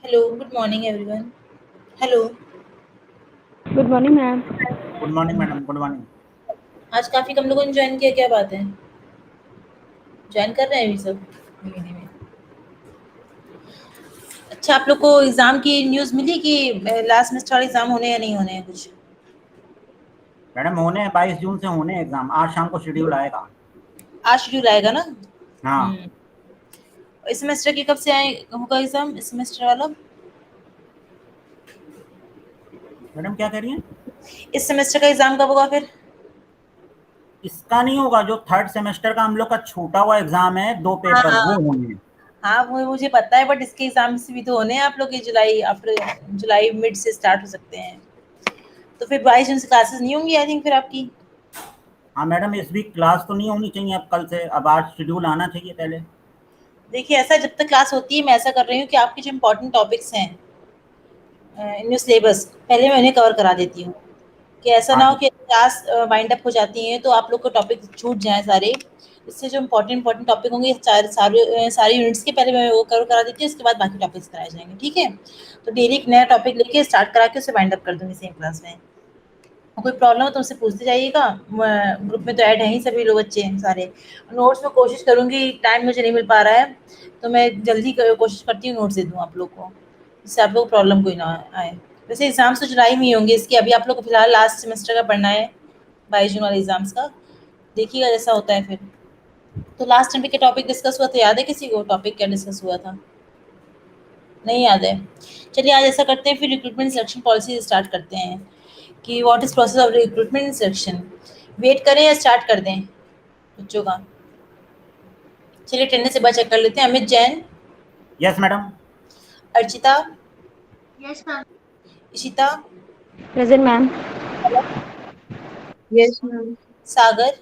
Hello, good morning everyone. Hello. Good morning ma'am. Good morning madam, good morning. आज काफी कम लोगों ने join किया, क्या बात है? ज्वाइन कर रहे हैं अभी सब धीमे धीमे। अच्छा, आप लोग को एग्जाम की न्यूज़ मिली कि लास्ट सेमेस्टर एग्जाम होने या नहीं होने हैं कुछ? मैडम होने हैं, 22 जून से होने हैं एग्जाम। आज शाम को शेड्यूल आएगा। आज शेड्यूल आएगा ना? हाँ इस सेमेस्टर की कब से आए होगा एग्जाम, इस सेमेस्टर वाला? मैडम, क्या कह रही हैं? इस सेमेस्टर का एग्जाम कब होगा फिर? इसका नहीं होगा। जो थर्ड सेमेस्टर का हम लोग का छूटा हुआ एग्जाम है, 2 पेपर, हाँ वो होंगे। हाँ, वो मुझे पता है, बट इसके एग्जाम से भी तो होने हैं आप लोग के। जुलाई, आफ्टर जुलाई मिड से स्टार्ट हो सकते हैं। तो फिर 22 जून से क्लासेस नहीं होंगी आई थिंक फिर आपकी। हाँ मैडम, इस वीक क्लास तो नहीं होनी चाहिए अब कल से। अब आज शेड्यूल आना चाहिए पहले। देखिए, ऐसा जब तक क्लास होती है मैं ऐसा कर रही हूँ कि आपके जो इम्पोर्टेंट टॉपिक्स हैं इन योर सिलेबस, पहले मैं उन्हें कवर करा देती हूँ, कि ऐसा ना हाँ हो कि क्लास वाइंड अप हो जाती है तो आप लोग को टॉपिक छूट जाएँ सारे। इससे जो इम्पोर्टेंट इम्पोर्टेंट टॉपिक होंगे सारे यूनिट्स के पहले मैं वो कवर करा देती हूँ, उसके बाद बाकी टॉपिक्स कराए जाएंगे, ठीक है? तो डेली एक नया टॉपिक लेके स्टार्ट करा के उसे वाइंड अप कर दूंगी सेम क्लास में। और कोई प्रॉब्लम हो तो मुझसे पूछते जाइएगा। ग्रुप में तो ऐड हैं ही सभी लोग, बच्चे हैं सारे। नोट्स में कोशिश करूँगी, टाइम मुझे नहीं मिल पा रहा है तो मैं जल्दी कोशिश करती हूँ नोट्स दे दूँ आप लोग को, जिससे आप लोग को प्रॉब्लम कोई ना आए। वैसे एग्ज़ाम्स तो जुलाई में ही होंगे इसके, अभी आप लोग को फिलहाल लास्ट सेमेस्टर का पढ़ना है, 22 जून वाले एग्ज़ाम्स का। देखिएगा जैसा होता है फिर। तो लास्ट टाइम पे क्या टॉपिक डिस्कस हुआ था, याद है किसी को टॉपिक क्या डिस्कस हुआ था? नहीं याद है? चलिए आज ऐसा करते हैं, फिर रिक्रूटमेंट सिलेक्शन पॉलिसी स्टार्ट करते हैं कि what is process of recruitment and selection. Wait करें या स्टार्ट कर दें बच्चों का? चलिए अटेंडेंस से बात चेक कर लेते हैं। Amit Jain, yes madam. Archita, Yes, ma'am. Ishita, present ma'am. Yes, ma'am. Sagar.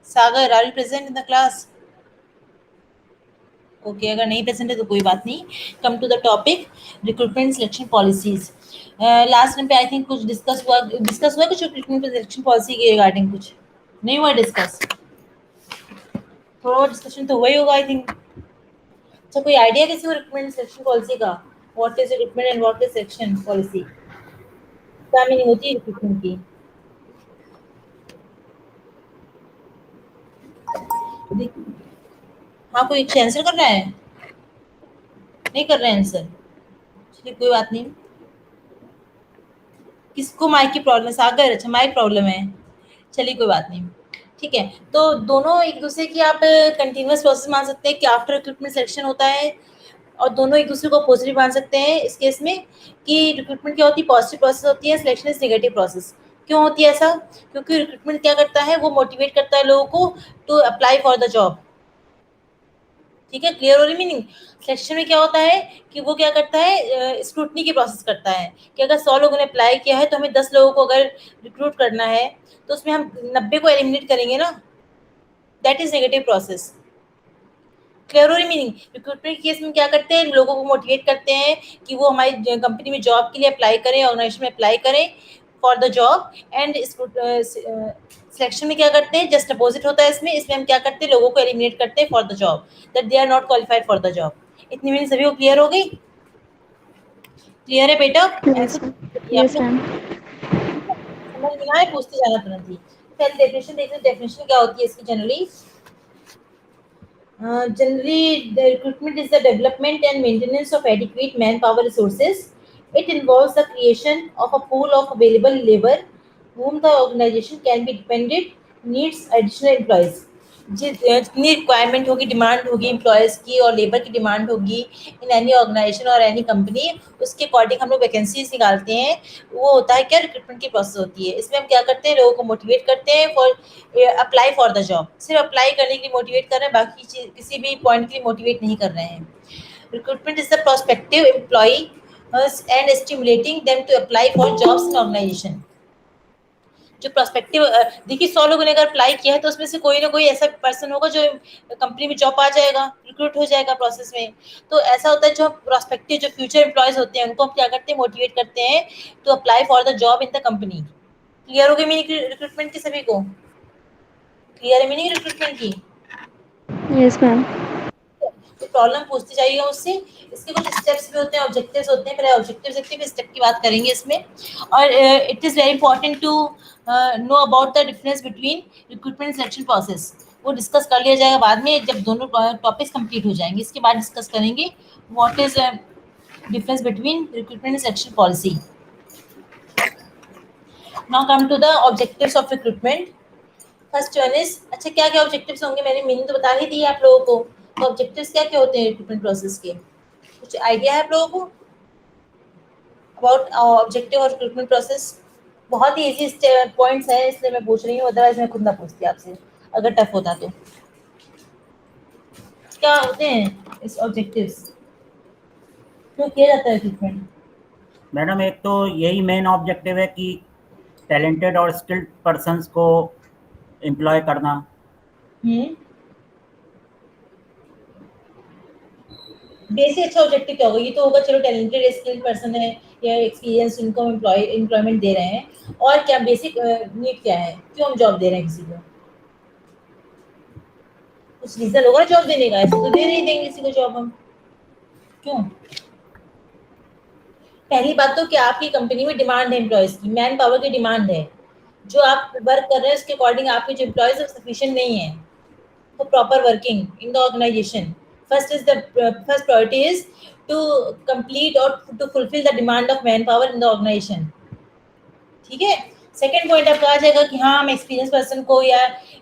Sagar, are you present in the class? Okay, अगर नहीं प्रेजेंट है तो कोई बात नहीं। Come to the topic, recruitment selection policies. Last time पे आई थिंक कुछ डिस्कस हुआ कुछ रिक्रूटमेंट सिलेक्शन पॉलिसी के रिगार्डिंग? कुछ नहीं हुआ डिस्कस? थोड़ा डिस्कशन तो हुआ ही होगा आई थिंक। अच्छा, कोई आइडिया किसी को रिक्रूटमेंट सिलेक्शन पॉलिसी का? What is recruitment and what is selection policy? क्या मीनिंग होती है रिक्रूटमेंट की? हाँ, कोई आंसर कर रहा है? नहीं कर रहे हैं आंसर? चलिए कोई बात नहीं। किसको माइक की प्रॉब्लम है? सागर, अच्छा माइक प्रॉब्लम है। चलिए कोई बात नहीं, ठीक है। तो दोनों एक दूसरे की आप कंटिन्यूअस प्रोसेस मान सकते हैं कि आफ्टर रिक्रूटमेंट सिलेक्शन होता है, और दोनों एक दूसरे को पॉजिटिव मान सकते हैं इस केस में, कि रिक्रूटमेंट क्या होती है, पॉजिटिव प्रोसेस होती है, सिलेक्शन इज नेगेटिव प्रोसेस। क्यों होती है ऐसा? क्योंकि रिक्रूटमेंट क्या करता है, वो मोटिवेट करता है लोगों को to apply for the job. ठीक है, क्लियर हो रही मीनिंग? सिलेक्शन में क्या होता है कि वो क्या करता है, स्क्रूटनी की प्रोसेस करता है, कि अगर 100 लोगों ने अप्लाई किया है तो हमें 10 लोगों को अगर रिक्रूट करना है तो उसमें हम 90 को एलिमिनेट करेंगे ना। That is negative process. Clear हो रही मीनिंग? रिक्रूटमेंट केस में क्या करते हैं, लोगों को मोटिवेट करते हैं कि वो हमारी कंपनी में जॉब के लिए अप्लाई करें, ऑर्गेनाइजेशन में अप्लाई करें for the job. And selection में क्या करते हैं, जस्ट अपोजिट होता है इसमें। इसमें हम क्या करते हैं, लोगों को एलिमिनेट करते हैं for the job, that they are not qualified for the job. इतनी मीनिंग सभी को क्लियर हो गई? क्लियर है बेटा? Yes answer ma'am. करिए आप यस लोग। मैम। समझ नहीं आए पूछते जाना तुरंत ही। पहले डेफिनेशन देखते हैं, डेफिनेशन क्या होती है इसकी generally. Generally, the recruitment is the development and maintenance of adequate manpower resources. It involves the creation of a pool of available labor whom the organization can be dependent needs additional employees. जितनी requirement होगी, demand होगी employees की और labour की demand होगी in any organisation और any company, उसके according हम लोग वैकेंसीज निकालते हैं। वो होता है क्या, रिक्रूटमेंट की प्रोसेस होती है। इसमें हम क्या करते हैं, लोगों को मोटिवेट करते हैं for apply for the job. सिर्फ अप्लाई करने के लिए मोटिवेट कर रहे हैं, बाकी चीज किसी भी पॉइंट के लिए मोटिवेट नहीं कर रहे हैं। Recruitment is the prospective employee and stimulating them to apply for jobs in organization. जो प्रोस्पेक्टिव, देखिए 100 लोगों ने अगर अप्लाई किया है तो उसमें से कोई ना कोई ऐसा पर्सन होगा जो कंपनी में जॉब आ जाएगा, रिक्रूट हो जाएगा प्रोसेस में। तो ऐसा होता है, जो प्रोस्पेक्टिव जो फ्यूचर एम्प्लॉयज होते हैं उनको हम क्या करते हैं, मोटिवेट करते हैं to apply for the job in the company. Clear हो गई मीनिंग रिक्रूटमेंट की सभी को? क्लियर है मीनिंग रिक्रूटमेंट की? Yes ma'am. प्रॉब्लम पूछते जाइएगा उससे। इसके कुछ स्टेप्स भी होते हैं, ऑब्जेक्टिव्स होते हैं, पहले ऑब्जेक्टिव्स देखते हैं, फिर स्टेप की बात करेंगे इसमें। और it is very important to know about the difference between recruitment selection process. वो डिस्कस कर लिया जाएगा बाद में, जब दोनों टॉपिक्स कंप्लीट हो जाएंगे। इसके बाद डिस्कस करेंगे what is difference between recruitment selection policy. Now come to the objectives of recruitment. First one is, अच्छा क्या क्या ऑब्जेक्टिव्स होंगे, मैंने मीनिंग तो बता ही दी है आप लोगों को। तो ऑब्जेक्टिव्स क्या क्या होते हैं रिक्रूटमेंट प्रोसेस के, कुछ आइडिया है आप लोगों को अबाउट ऑब्जेक्टिव और रिक्रूटमेंट प्रोसेस? बहुत ही इजी पॉइंट्स है इसलिए मैं पूछ रही हूँ, अदरवाइज मैं खुद ना पूछती आपसे अगर टफ होता तो। क्या होते हैं इस ऑब्जेक्टिव्स, क्यों किया जाता है रिक्रूटमेंट? मैडम एक तो यही मेन ऑब्जेक्टिव है कि टैलेंटेड और स्किल्ड पर्सन्स को एम्प्लॉय करना। बेसिक अच्छा ऑब्जेक्टिव क्या होगा, ये तो होगा चलो टैलेंटेड स्किल्ड पर्सन है या एक्सपीरियंस, उनको एम्प्लॉयमेंट दे रहे हैं। और क्या बेसिक नीड क्या है, क्यों हम जॉब दे रहे हैं किसी को? कुछ रीजन होगा जॉब देने का, ऐसे तो दे नहीं देंगे किसी को जॉब हम, क्यों? पहली बात तो क्या आपकी कंपनी में डिमांड है एम्प्लॉयज की, मैन पावर की डिमांड है। जो आप वर्क कर रहे हैं उसके अकॉर्डिंग आपके जो एम्प्लॉयज है सफिशिएंट नहीं है for proper working in the organization. First priority is to complete or to fulfill the demand of manpower in the organization. ठीक है। सेकेंड पॉइंट आपका आ जाएगा कि हाँ हम एक्सपीरियंस पर्सन को या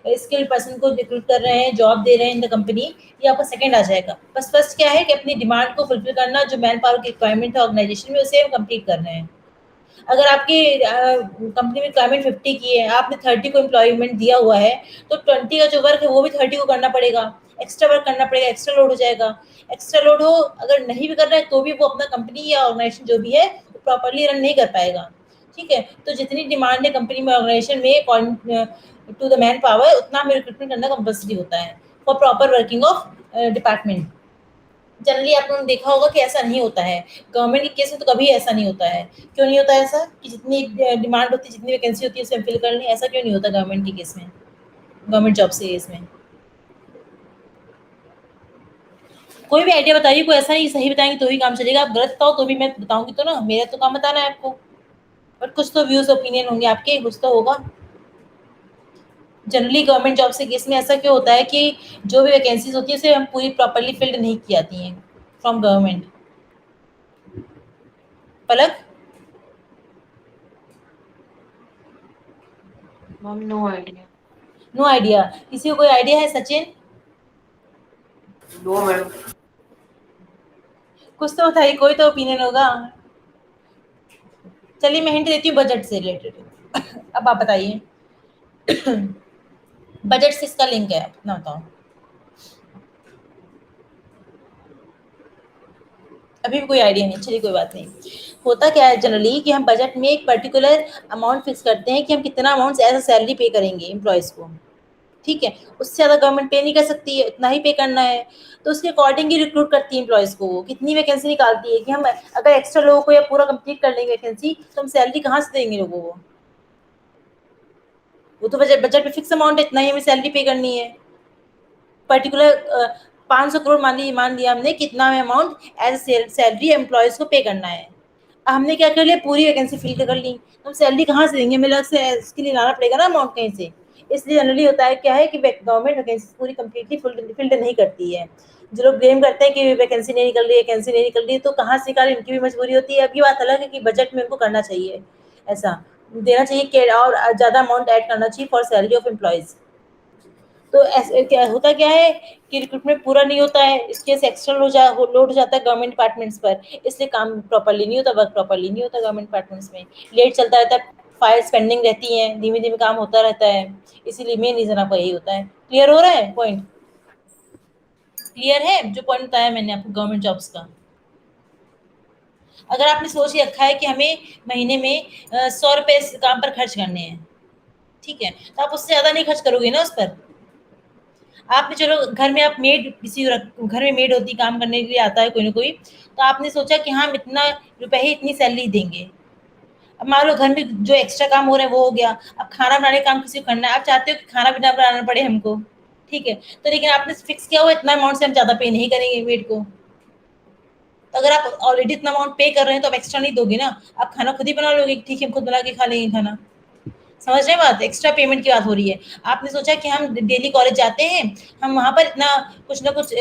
स्किल्ड पर्सन को रिक्रूट कर रहे हैं, जॉब दे रहे हैं इन द कंपनी, ये आपका सेकंड आ जाएगा। बस फर्स्ट क्या है कि अपनी डिमांड को फुलफिल करना, जो मैन पावर की रिक्वायरमेंट है ऑर्गेनाइजेशन में उसे हम कंप्लीट कर रहे हैं। अगर आपकी कंपनी में रिक्वायरमेंट 50 की है, आपने 30 को एम्प्लॉयमेंट दिया हुआ है, तो 20 का जो वर्क है वो भी 30 को करना पड़ेगा, एक्स्ट्रा वर्क करना पड़ेगा, एक्स्ट्रा लोड हो जाएगा। एक्स्ट्रा लोड हो अगर नहीं भी कर रहा है तो भी वो अपना कंपनी या ऑर्गेनाइजेशन जो भी है वो प्रॉपरली रन नहीं कर पाएगा। ठीक है, तो जितनी डिमांड है कंपनी में ऑर्गेनाइजेशन में टू द मैन पावर, उतना हमें रिक्रूटमेंट करना कंपल्सरी होता है for proper working of department. Generally आप लोगों ने देखा होगा कि ऐसा नहीं होता है, गवर्नमेंट के केस में तो कभी ऐसा नहीं होता है। क्यों नहीं होता ऐसा कि जितनी डिमांड होती है, जितनी वैकेंसी होती है उसे हम फिल कर लें, ऐसा क्यों नहीं होता गवर्नमेंट के केस में, गवर्नमेंट जॉब से केस में? कोई भी आइडिया बताइए, कोई ऐसा नहीं सही बताएंगे तो ही काम चलेगा, आप गलत बताओ तो भी मैं बताऊंगी तो ना, मेरा तो काम बताना है आपको। बट कुछ तो व्यूज ओपिनियन होंगे आपके, कुछ तो होगा। जनरली गवर्नमेंट जॉब से केस में ऐसा क्यों होता है कि जो भी वैकेंसीज होती है उसे हम पूरी प्रॉपरली फिल्ड नहीं की जाती हैं from government? Palak? Ma'am no idea. No idea, किसी को कोई आइडिया है? Sachin no ma'am. कुछ तो बताइए, कोई तो ओपिनियन होगा। चलिए मैं हिंट देती हूँ, बजट से रिलेटेड। अब आप बताइए। बजट से इसका लिंक है, अपना बताओ। अभी भी कोई आइडिया नहीं, चलिए कोई बात नहीं। होता क्या है जनरली कि हम बजट में एक पर्टिकुलर अमाउंट फिक्स करते हैं कि हम कितना अमाउंट एज अ सैलरी पे करेंगे एम्प्लॉयज़ को। ठीक है, उससे ज़्यादा गवर्नमेंट पे नहीं कर सकती है, इतना ही पे करना है। तो उसके अकॉर्डिंग ही रिक्रूट करती है एम्प्लॉयज़ को, वो कितनी वैकेंसी निकालती है कि हम अगर एक्स्ट्रा लोगों को या पूरा कंप्लीट कर लेंगे वैकेंसी तो हम सैलरी कहाँ से देंगे लोगों को? वो तो बजट बजट में फिक्स अमाउंट है, इतना ही हमें सैलरी पे करनी है। पर्टिकुलर 500 करोड़ मान लिया हमने, कितना हमें अमाउंट एज सैलरी एम्प्लॉयज़ को पे करना है। हमने क्या कर लिया, पूरी वैकेंसी फिल कर ली, तो हम सैलरी कहाँ से देंगे, हमें अलग से इसके लिए लाना पड़ेगा ना अमाउंट कहीं से। इसलिए जनरली होता है क्या है कि गवर्नमेंट वैकेंसी पूरी कंप्लीटली फिल्ड नहीं करती है। जो लोग ब्लेम करते हैं कि वैकेंसी नहीं निकल रही, वैकेंसी नहीं निकल रही, तो कहाँ से निकाले, इनकी भी मजबूरी होती है। अब ये बात अलग है कि बजट में उनको करना चाहिए, ऐसा देना चाहिए कि और ज़्यादा अमाउंट ऐड करना चाहिए फॉर सैलरी ऑफ एम्प्लॉयज़। तो ऐसे क्या होता क्या है कि रिक्रूटमेंट पूरा नहीं होता है, इसके से एक्स्ट्रा लोड हो जाता है गवर्नमेंट डिपार्टमेंट्स पर, इसलिए काम प्रॉपरली नहीं होता, वर्क प्रॉपरली नहीं होता गवर्नमेंट डिपार्टमेंट्स में, लेट चलता रहता है, फाइल्स पेंडिंग रहती हैं, धीमे धीमे काम होता रहता है। इसीलिए मेन रीजन आपका यही होता है। क्लियर हो रहा है पॉइंट? क्लियर है जो पॉइंट बताया मैंने आपको गवर्नमेंट जॉब्स का? अगर आपने सोच के रखा है कि हमें महीने में 100 रुपये काम पर खर्च करने हैं, ठीक है, तो आप उससे ज़्यादा नहीं खर्च करोगे ना उस पर। आपने चलो घर में आप मेड किसी घर में मेड होती, काम करने के लिए आता है कोई ना कोई, तो आपने सोचा कि हाँ हम इतना रुपए ही इतनी सैलरी देंगे। अब मान लो घर में जो एक्स्ट्रा काम हो रहा है वो हो गया, अब खाना बनाने का काम किसी को करना है, आप चाहते हो कि खाना भी ना बनाना पड़े हमको, ठीक है, तो लेकिन आपने फिक्स किया हुआ इतना अमाउंट से हम ज़्यादा पे नहीं करेंगे वेट को। तो अगर आप ऑलरेडी इतना अमाउंट पे कर रहे हैं तो आप एक्स्ट्रा नहीं दोगे ना, आप खाना खुद ही बना लोगे, ठीक है हम खुद बना के खा लेंगे खाना। समझ रहे हैं बात? एक्स्ट्रा पेमेंट की बात हो रही है। आपने सोचा कि हम डेली कॉलेज जाते हैं, हम वहाँ पर इतना कुछ ना कुछ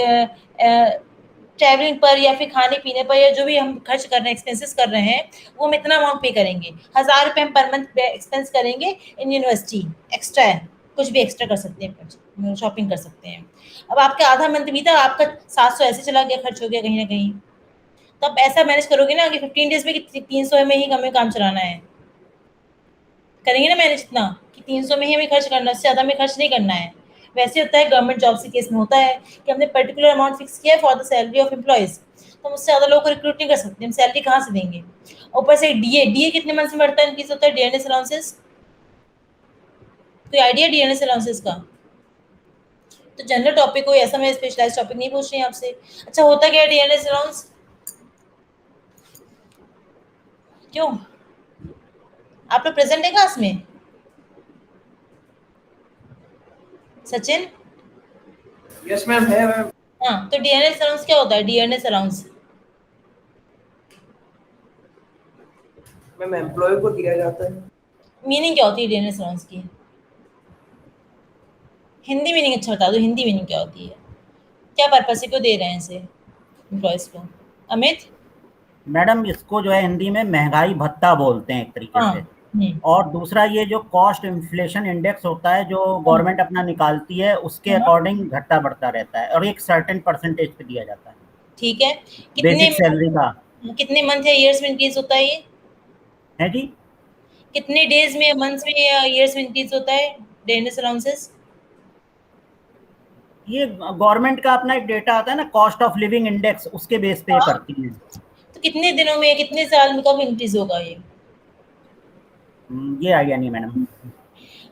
ट्रैवलिंग पर या फिर खाने-पीने पर या जो भी हम खर्च कर रहे हैं, एक्सपेंसेस कर रहे हैं, वो हम इतना अमाउंट पे करेंगे। ₹1000 हम पर मंथ पे एक्सपेंस करेंगे इन यूनिवर्सिटी, एक्स्ट्रा है, कुछ भी एक्स्ट्रा कर सकते हैं, शॉपिंग कर सकते हैं। अब आपका आधा मंथ बीता, आपका 700 ऐसे चला गया, खर्च हो गया कहीं न कहीं। तो आप ऐसा मैनेज करोगे ना कि 15 डेज़ में कि 300 में ही हमें काम चलाना है। करेंगे ना मैनेज इतना कि 300 में ही हमें खर्च करना है, उससे ज़्यादा हमें खर्च नहीं करना है। वैसे होता है गवर्नमेंट जॉब्स के केस में होता है कि हमने पर्टिकुलर अमाउंट फिक्स किया है for the salary of employees, तो हम उससे ज़्यादा लोगों को रिक्रूट नहीं कर सकते, हम सैलरी कहाँ से देंगे? ऊपर से डीए कितने मंथ्स में बढ़ता है, इंक्रीज़ होता है डीएनएस अलाउंसेस? कोई आइडिया डीएनएस अलाउंसेस का? तो जनरल टॉपिक कोई ऐसा मैं स्पेशलाइज़्ड टॉपिक नहीं पूछ रही आपसे। अच्छा होता क्या है डीएनएस अलाउंस? क्यों? आप लोग प्रेज़ेंट है क्लास में? सचिन? यस मैम, है मैम। हाँ, तो डीएनएस अलाउंस क्या होता है? डीएनएस अलाउंस मैम एम्प्लॉय को दिया जाता है। मीनिंग क्या होती है डीएनएस अलाउंस की? हिंदी मीनिंग अच्छा बता दो, हिंदी मीनिंग क्या होती है? क्या पर्पस से क्यों दे रहे हैं इसे एम्प्लॉयज़ को? अमित? मैडम इसको जो है हिंदी में महंगाई भत्ता बोलते हैं एक तरीके हाँ। से। और दूसरा ये जो कॉस्ट इन्फ्लेशन इंडेक्स होता है जो गवर्नमेंट अपना निकालती है उसके हाँ। अकॉर्डिंग घटता बढ़ता रहता है और एक सर्टेन परसेंटेज पे दिया जाता है ठीक है। बेसिक सैलरी का। कितने मंथ या ईयर्स में इंक्रीज़ होता है ये? है जी? कितने डेज़ में, मंथ्स में या ईयर्स में इंक्रीज़ होता है डीएनएस अलाउंसेस? ये गवर्नमेंट का अपना एक डेटा आता है ना, कॉस्ट ऑफ लिविंग इंडेक्स, उसके बेस पे ये हाँ। करती है। तो कितने दिनों में, कितने साल में कब इंक्रीज़ होगा ये? ये आइडिया नहीं madam.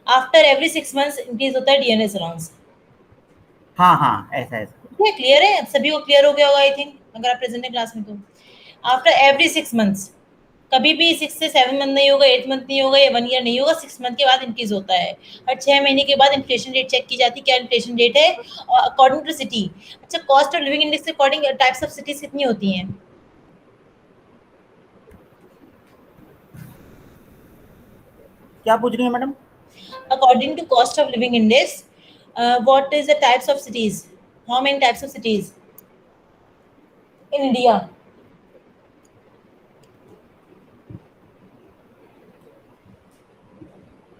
After every 6 months increase होता है डीएनएस अलाउंस। हाँ हाँ, ऐसा ऐसा। ठीक है, क्लियर है? सभी को क्लियर हो गया होगा आई थिंक, अगर आप प्रेज़ेंट है क्लास में तो। आफ्टर एवरी 6 मंथ्स, कभी भी 6 से 7 मंथ नहीं होगा, 8 मंथ नहीं होगा या 1 ईयर नहीं होगा, 6 मंथ के बाद इंक्रीज़ होता है। हर 6 महीने के बाद इन्फ्लेशन रेट चेक की जाती है, क्या इन्फ्लेशन रेट है और अकॉर्डिंग टू सिटी। अच्छा, कॉस्ट ऑफ लिविंग इंडेक्स के अकॉर्डिंग टाइप्स ऑफ सिटीज़ कितनी होती हैं? क्या पूछ रही है madam? According to cost of living index, what is the types of cities? How many types of cities in India?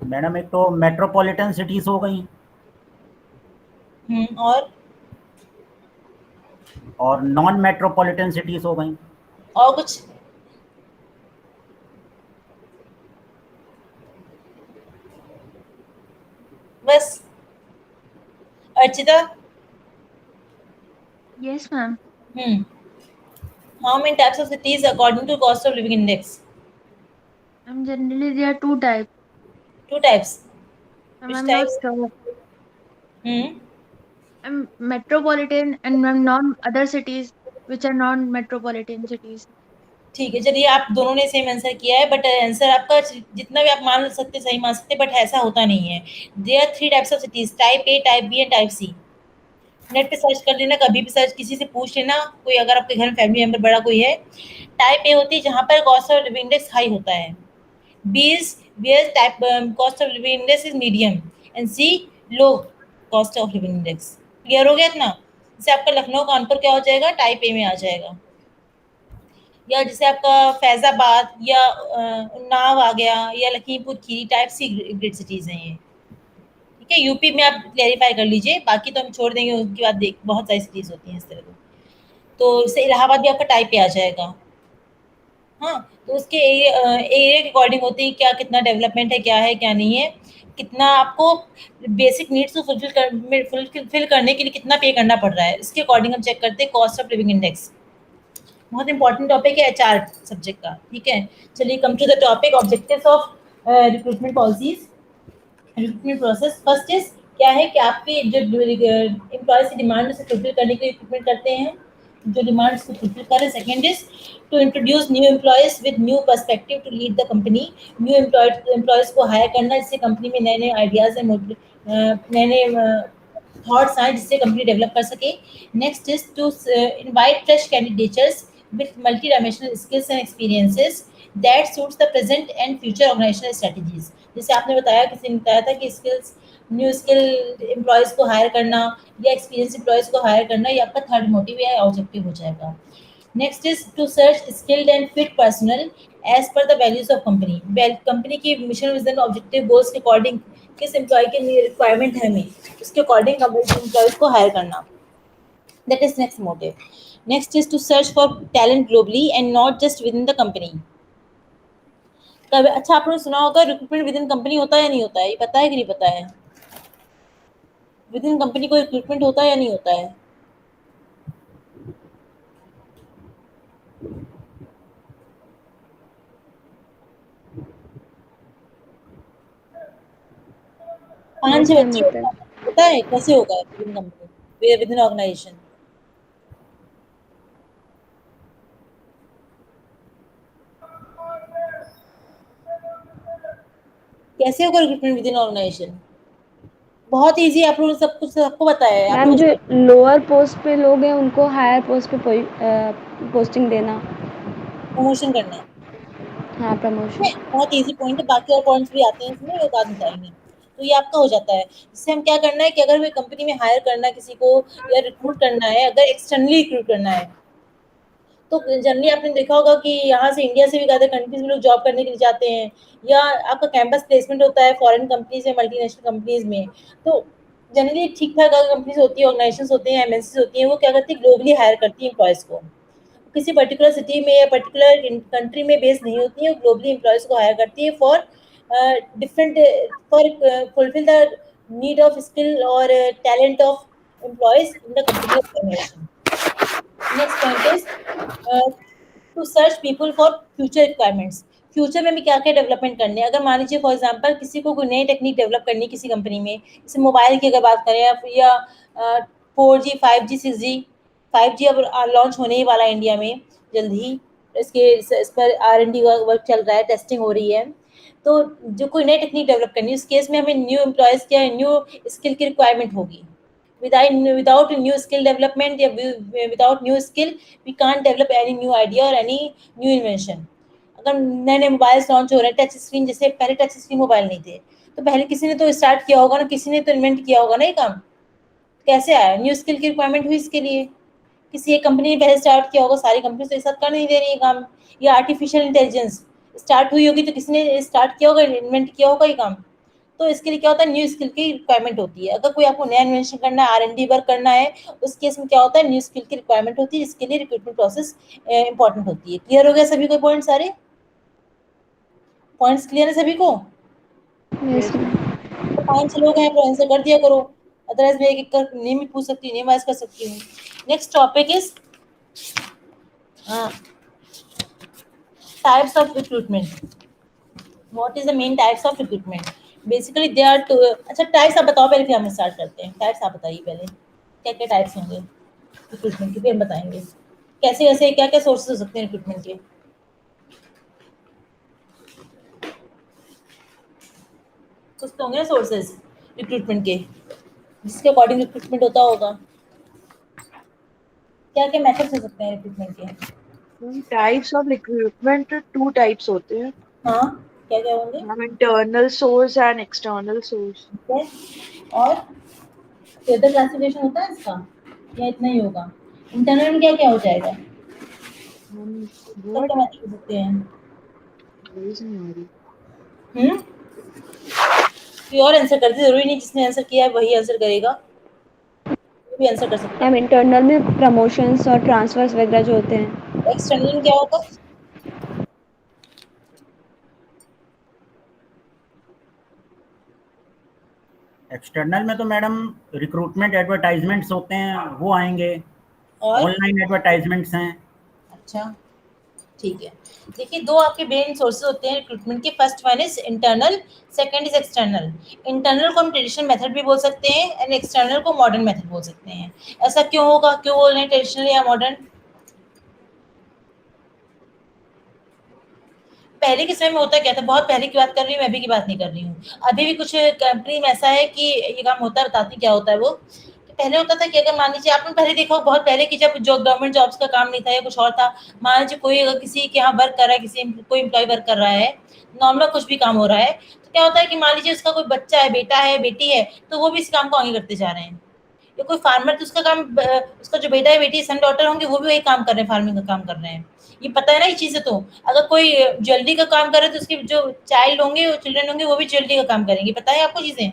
Madam एक तो मेट्रोपॉलिटन सिटीज हो गई और नॉन मेट्रोपॉलिटन सिटीज हो गई। और कुछ? बस? Archita? Yes, ma'am. How many types of cities according to cost of living index? Generally there are two types. 2 types. Ma'am, Which I'm not types? sure. I'm metropolitan and ma'am other cities which are non-metropolitan cities. ठीक है, चलिए आप दोनों ने same answer किया है, but answer आपका जितना भी आप मान सकते सही मान सकते, बट ऐसा होता नहीं है। There are 3 types of cities, type A, type B and type C. Net पे सर्च कर लेना, कभी भी सर्च, किसी से पूछ लेना, कोई अगर आपके घर में फैमिली मेंबर बड़ा कोई है। टाइप ए होती है जहाँ पर cost of living index high होता है, B is where type cost of living index is medium and C low cost of living index. Clear हो गया इतना? जैसे आपका लखनऊ कानपुर क्या हो जाएगा, टाइप ए में आ जाएगा, या जैसे आपका फैजाबाद या उन्नाव आ गया या Lakhimpur Kheri, type C grid cities हैं ये। ठीक है, यूपी में आप क्लेरिफाई कर लीजिए, बाकी तो हम छोड़ देंगे, उनकी बात देख, बहुत सारी सिटीज़ होती हैं इस तरह की। तो इससे इलाहाबाद भी आपका टाइप पे आ जाएगा। हाँ, तो उसके एरिया के अकॉर्डिंग होती है, क्या कितना डेवलपमेंट है क्या नहीं है, कितना आपको बेसिक नीड्स को फुलफिल करने के लिए कितना पे करना पड़ रहा है, इसके अकॉर्डिंग हम चेक करते हैं कॉस्ट ऑफ लिविंग इंडेक्स। बहुत इंपॉर्टेंट टॉपिक है एचआर सब्जेक्ट का। ठीक है, चलिए come to the topic, objectives of recruitment policies, recruitment process. First is क्या है कि आपके जो एम्प्लॉयज की डिमांड से फुलफिल करने के लिए रिक्रूटमेंट करते हैं, जो डिमांड्स को फुलफिल करें। Second is to introduce new employees with new perspective to lead the company, new employees को हायर करना जिससे कंपनी में नए नए आइडियाज़ हैं, नए नए थॉट्स आए जिससे कंपनी डेवलप कर सके। Next is to invite fresh candidates with multi dimensional skills and experiences that suits the present and future organizational strategies. जैसे आपने बताया, किसी ने बताया था कि स्किल्स, न्यू स्किल एम्प्लॉयज़ को हायर करना या एक्सपीरियंस एम्प्लॉयज़ को हायर करना, ये आपका थर्ड मोटिव या ऑब्जेक्टिव हो जाएगा। Next is to search skilled and fit personal as per the values of company. Company की मिशन, विजन, ऑब्जेक्टिव, गोल्स के अकॉर्डिंग किस एम्प्लॉय के लिए रिक्वायरमेंट है हमें, उसके अकॉर्डिंग एम्प्लॉयज को हायर करना। That is next motive. Next is to search for talent globally and not just within the company. कभी अच्छा आपने सुना होगा रिक्रूटमेंट विद इन कंपनी होता है या नहीं होता है, ये पता है कि नहीं पता है? विद इन कंपनी कोई रिक्रूटमेंट होता है या नहीं होता है? पांच छह यस मैम बच्चे होता है। होता है, कैसे होगा within company, within organization? कैसे होगा रिक्रूटमेंट विद इन ऑर्गेनाइजेशन? बहुत इजी, आप लोग सब कुछ सबको पता है, आप मैम लोग जो लोअर पोस्ट पे लोग हैं उनको हायर पोस्ट पे पोस्टिंग देना। प्रमोशन करना है। हाँ, प्रमोशन। बहुत इजी पॉइंट है, बाकी और पॉइंट्स भी आते हैं इसमें, वो बाद में बताएंगे। तो ये आपका हो जाता है। इससे हम क्या करना है कि अगर कोई कंपनी में हायर करना है किसी को या रिक्रूट करना है, अगर एक्सटर्नली रिक्रूट करना है, तो जनरली आपने देखा होगा कि यहाँ से इंडिया से भी ज़्यादा कंट्रीज में लोग जॉब करने के लिए जाते हैं, या आपका कैंपस प्लेसमेंट होता है फॉरेन कंपनीज में, मल्टीनेशनल कंपनीज में। तो जनरली ठीक ठाक अगर कंपनीज होती है, ऑर्गेनाइजेशन होती हैं, एमएनसीज होती हैं, वो क्या करती है, ग्लोबली हायर करती है एम्प्लॉयज़ को। किसी पर्टिकुलर सिटी में या पर्टिकुलर कंट्री में बेस नहीं होती है, वो ग्लोबली एम्प्लॉयज़ को हायर करती है for different, for fulfil the need of skill और talent of employees in the company organisation. Next point is to search people for future requirements. Future में भी क्या क्या डेवलपमेंट करने हैं। अगर मान लीजिए फॉर एग्जांपल किसी को कोई नई टेक्निक डेवलप करनी है किसी कंपनी में, जैसे मोबाइल की अगर बात करें, या 4G 5G 6G, 5G अब लॉन्च होने ही वाला है इंडिया में जल्द ही। इस पर R&D का वर्क चल रहा है, टेस्टिंग हो रही है। तो जो कोई नई टेक्निक डेवलप करनी है, उस केस में हमें न्यू एम्प्लॉयज़ क्या न्यू स्किल की रिक्वायरमेंट होगी। Without new skill development, without new skill, we can't develop any new idea or any new invention. अगर नए नए मोबाइल लॉन्च हो रहे हैं, टच स्क्रीन, जैसे पहले टच स्क्रीन मोबाइल नहीं थे, तो पहले किसी ने तो स्टार्ट किया होगा ना, किसी ने तो इन्वेंट किया होगा ना ये काम। कैसे आया? न्यू स्किल की रिक्वायरमेंट हुई इसके लिए, किसी एक कंपनी ने पहले स्टार्ट किया होगा, सारी कंपनी तो एक साथ कर नहीं दे रही है काम। या आर्टिफिशियल इंटेलिजेंस स्टार्ट हुई होगी, तो किसी ने स्टार्ट किया होगा, इन्वेंट किया होगा ये काम। तो इसके लिए क्या होता है, न्यू स्किल की रिक्वायरमेंट होती है। अगर कोई आपको नया इन्वेंशन करना है, R&D वर्क करना है, उस केस में क्या होता है, न्यू स्किल की रिक्वायरमेंट होती है, जिसके लिए रिक्रूटमेंट प्रोसेस इंपॉर्टेंट होती है। क्लियर हो गया सभी को पॉइंट? सारे पॉइंट्स क्लियर है सभी को? Yes ma'am. तो 5 लोग हैं तो आंसर कर दिया करो, अदरवाइज मैं एक एक कर नेम भी पूछ सकती हूँ, नेम वाइज कर सकती हूँ। Next topic is types of recruitment. What is the main types of recruitment? Basically they are two. अच्छा टाइप्स आप बताओ पहले, फिर हम स्टार्ट करते हैं। टाइप्स आप बताइए पहले, क्या क्या टाइप्स होंगे रिक्रूटमेंट के, फिर हम बताएंगे कैसे कैसे क्या क्या सोर्सेज हो सकते हैं रिक्रूटमेंट के। कुछ तो होंगे ना सोर्सेज रिक्रूटमेंट के, जिसके अकॉर्डिंग रिक्रूटमेंट होता होगा। क्या क्या मेथड्स हो सकते हैं रिक्रूटमेंट के? Types of recruitment two types होते हैं हाँ, क्या क्या होंगे? Ma'am, internal source and external source. ठीक है, और फर्दर क्लासिफिकेशन होता है इसका या इतना ही होगा? इंटरनल में क्या क्या हो जाएगा, क्या वर्ड क्या मेथड हो सकते हैं? नहीं आ रही। कोई और आंसर करते, जरूरी नहीं जिसने आंसर किया है वही आंसर करेगा, कोई भी आंसर कर सकता मैम इंटरनल में प्रमोशंस और ट्रांसफर्स वगैरह जो होते हैं। है। एक्सटर्नल में क्या होगा? एक्सटर्नल में तो मैडम रिक्रूटमेंट एडवर्टाइजमेंट्स होते हैं, वो आएंगे। और ऑनलाइन एडवर्टाइजमेंट्स हैं। अच्छा ठीक है, देखिए दो आपके मेन सोर्सेज होते हैं रिक्रूटमेंट के। First one is internal, second is external. Internal को हम ट्रेडिशनल मेथड भी बोल सकते हैं एंड एक्सटर्नल को मॉडर्न मेथड बोल सकते हैं। ऐसा क्यों होगा, क्यों बोल रहे हैं ट्रेडिशनल या मॉडर्न? पहले के समय में होता क्या था, बहुत पहले की बात कर रही हूँ, मैं अभी की बात नहीं कर रही हूँ। अभी भी कुछ कंपनी में ऐसा है कि ये काम होता है, बताती क्या होता है वो पहले होता था कि अगर मान लीजिए आपने पहले देखा हो बहुत पहले कि जब जो गवर्नमेंट जॉब्स का काम नहीं था या कुछ और था, मान लीजिए कोई अगर किसी के यहाँ वर्क कर रहा है, कोई एम्प्लॉय वर्क कर रहा है, नॉर्मल कुछ भी काम हो रहा है, तो क्या होता है कि मान लीजिए उसका कोई बच्चा है, बेटा है, बेटी है, तो वो भी इस काम को आगे करते जा रहे हैं। या कोई फार्मर, तो उसका काम उसका जो बेटा है, बेटी, सन डॉटर होंगे, वो भी वही काम कर रहे हैं, फार्मिंग का काम कर रहे हैं। ये पता है ना ये चीजें। तो अगर कोई ज्वेलरी का काम कर रहे हैं तो उसके जो चाइल्ड होंगे, चिल्ड्रन होंगे, वो भी ज्वेलरी का काम करेंगे। पता है आपको चीजें?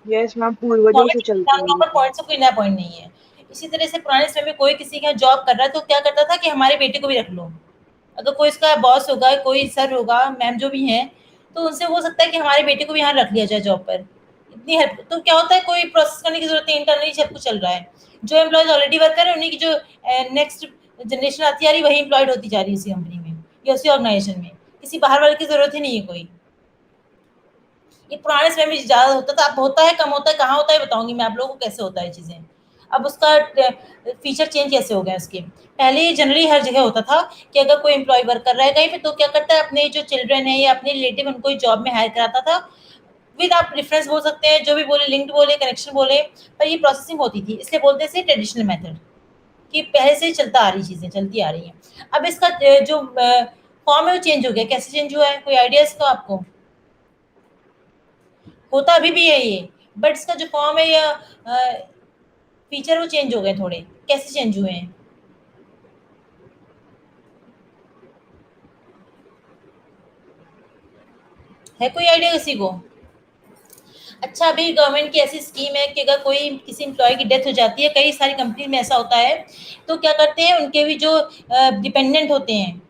यस मैम, पूर्वजों से चलती है ये। पॉइंट से कोई नया पॉइंट नहीं है। इसी तरह से पुराने समय में कोई किसी का जॉब कर रहा है तो क्या करता था कि हमारे बेटे को भी रख लो। अगर कोई इसका बॉस होगा, कोई सर होगा, मैम जो भी हैं, तो उनसे हो सकता है कि हमारे बेटे को भी यहाँ रख लिया जाए जॉब पर। इतनी हेल्प, तो क्या होता है कोई प्रोसेस करने की जरूरत नहीं, इंटरनली सब कुछ चल रहा है। जो एम्प्लॉयज ऑलरेडी वर्क कर रहे हैं उन्हीं की जो नेक्स्ट जनरेशन आती आ रही वही एम्प्लॉयड होती जा रही है उसी कंपनी में या उसी ऑर्गेनाइजेशन में। किसी बाहर वाले की जरूरत ही नहीं है कोई। ये पुराने समय में ज्यादा होता था, अब होता है, कम होता है, कहाँ होता है बताऊंगी मैं आप लोगों को कैसे होता है चीजें। अब उसका फीचर चेंज कैसे हो गया उसके। पहले ये जनरली हर जगह होता था कि अगर कोई एम्प्लॉय वर्क कर रहा है कहीं पे तो क्या करता है, अपने जो चिल्ड्रन है या अपने रिलेटिव उनको जॉब में हायर कराता था। विद आप रेफरेंस बोल सकते हैं, जो भी बोले, लिंक्ड बोले, कनेक्शन बोले, पर ये प्रोसेसिंग होती थी, इसलिए बोलते थे ट्रेडिशनल मेथड, कि पहले से ही चलता आ रही चीजें चलती आ रही हैं। अब इसका जो फॉर्म है वो चेंज हो गया। कैसे चेंज हुआ है, कोई आइडिया इसका आपको? होता अभी भी है ये, बट इसका जो फॉर्म है या फीचर वो चेंज हो गए थोड़े। कैसे चेंज हुए हैं? है कोई आइडिया किसी को? अच्छा, अभी गवर्नमेंट की ऐसी स्कीम है कि अगर कोई किसी एम्प्लॉय की डेथ हो जाती है, कई सारी कंपनी में ऐसा होता है, तो क्या करते हैं, उनके भी जो डिपेंडेंट होते हैं,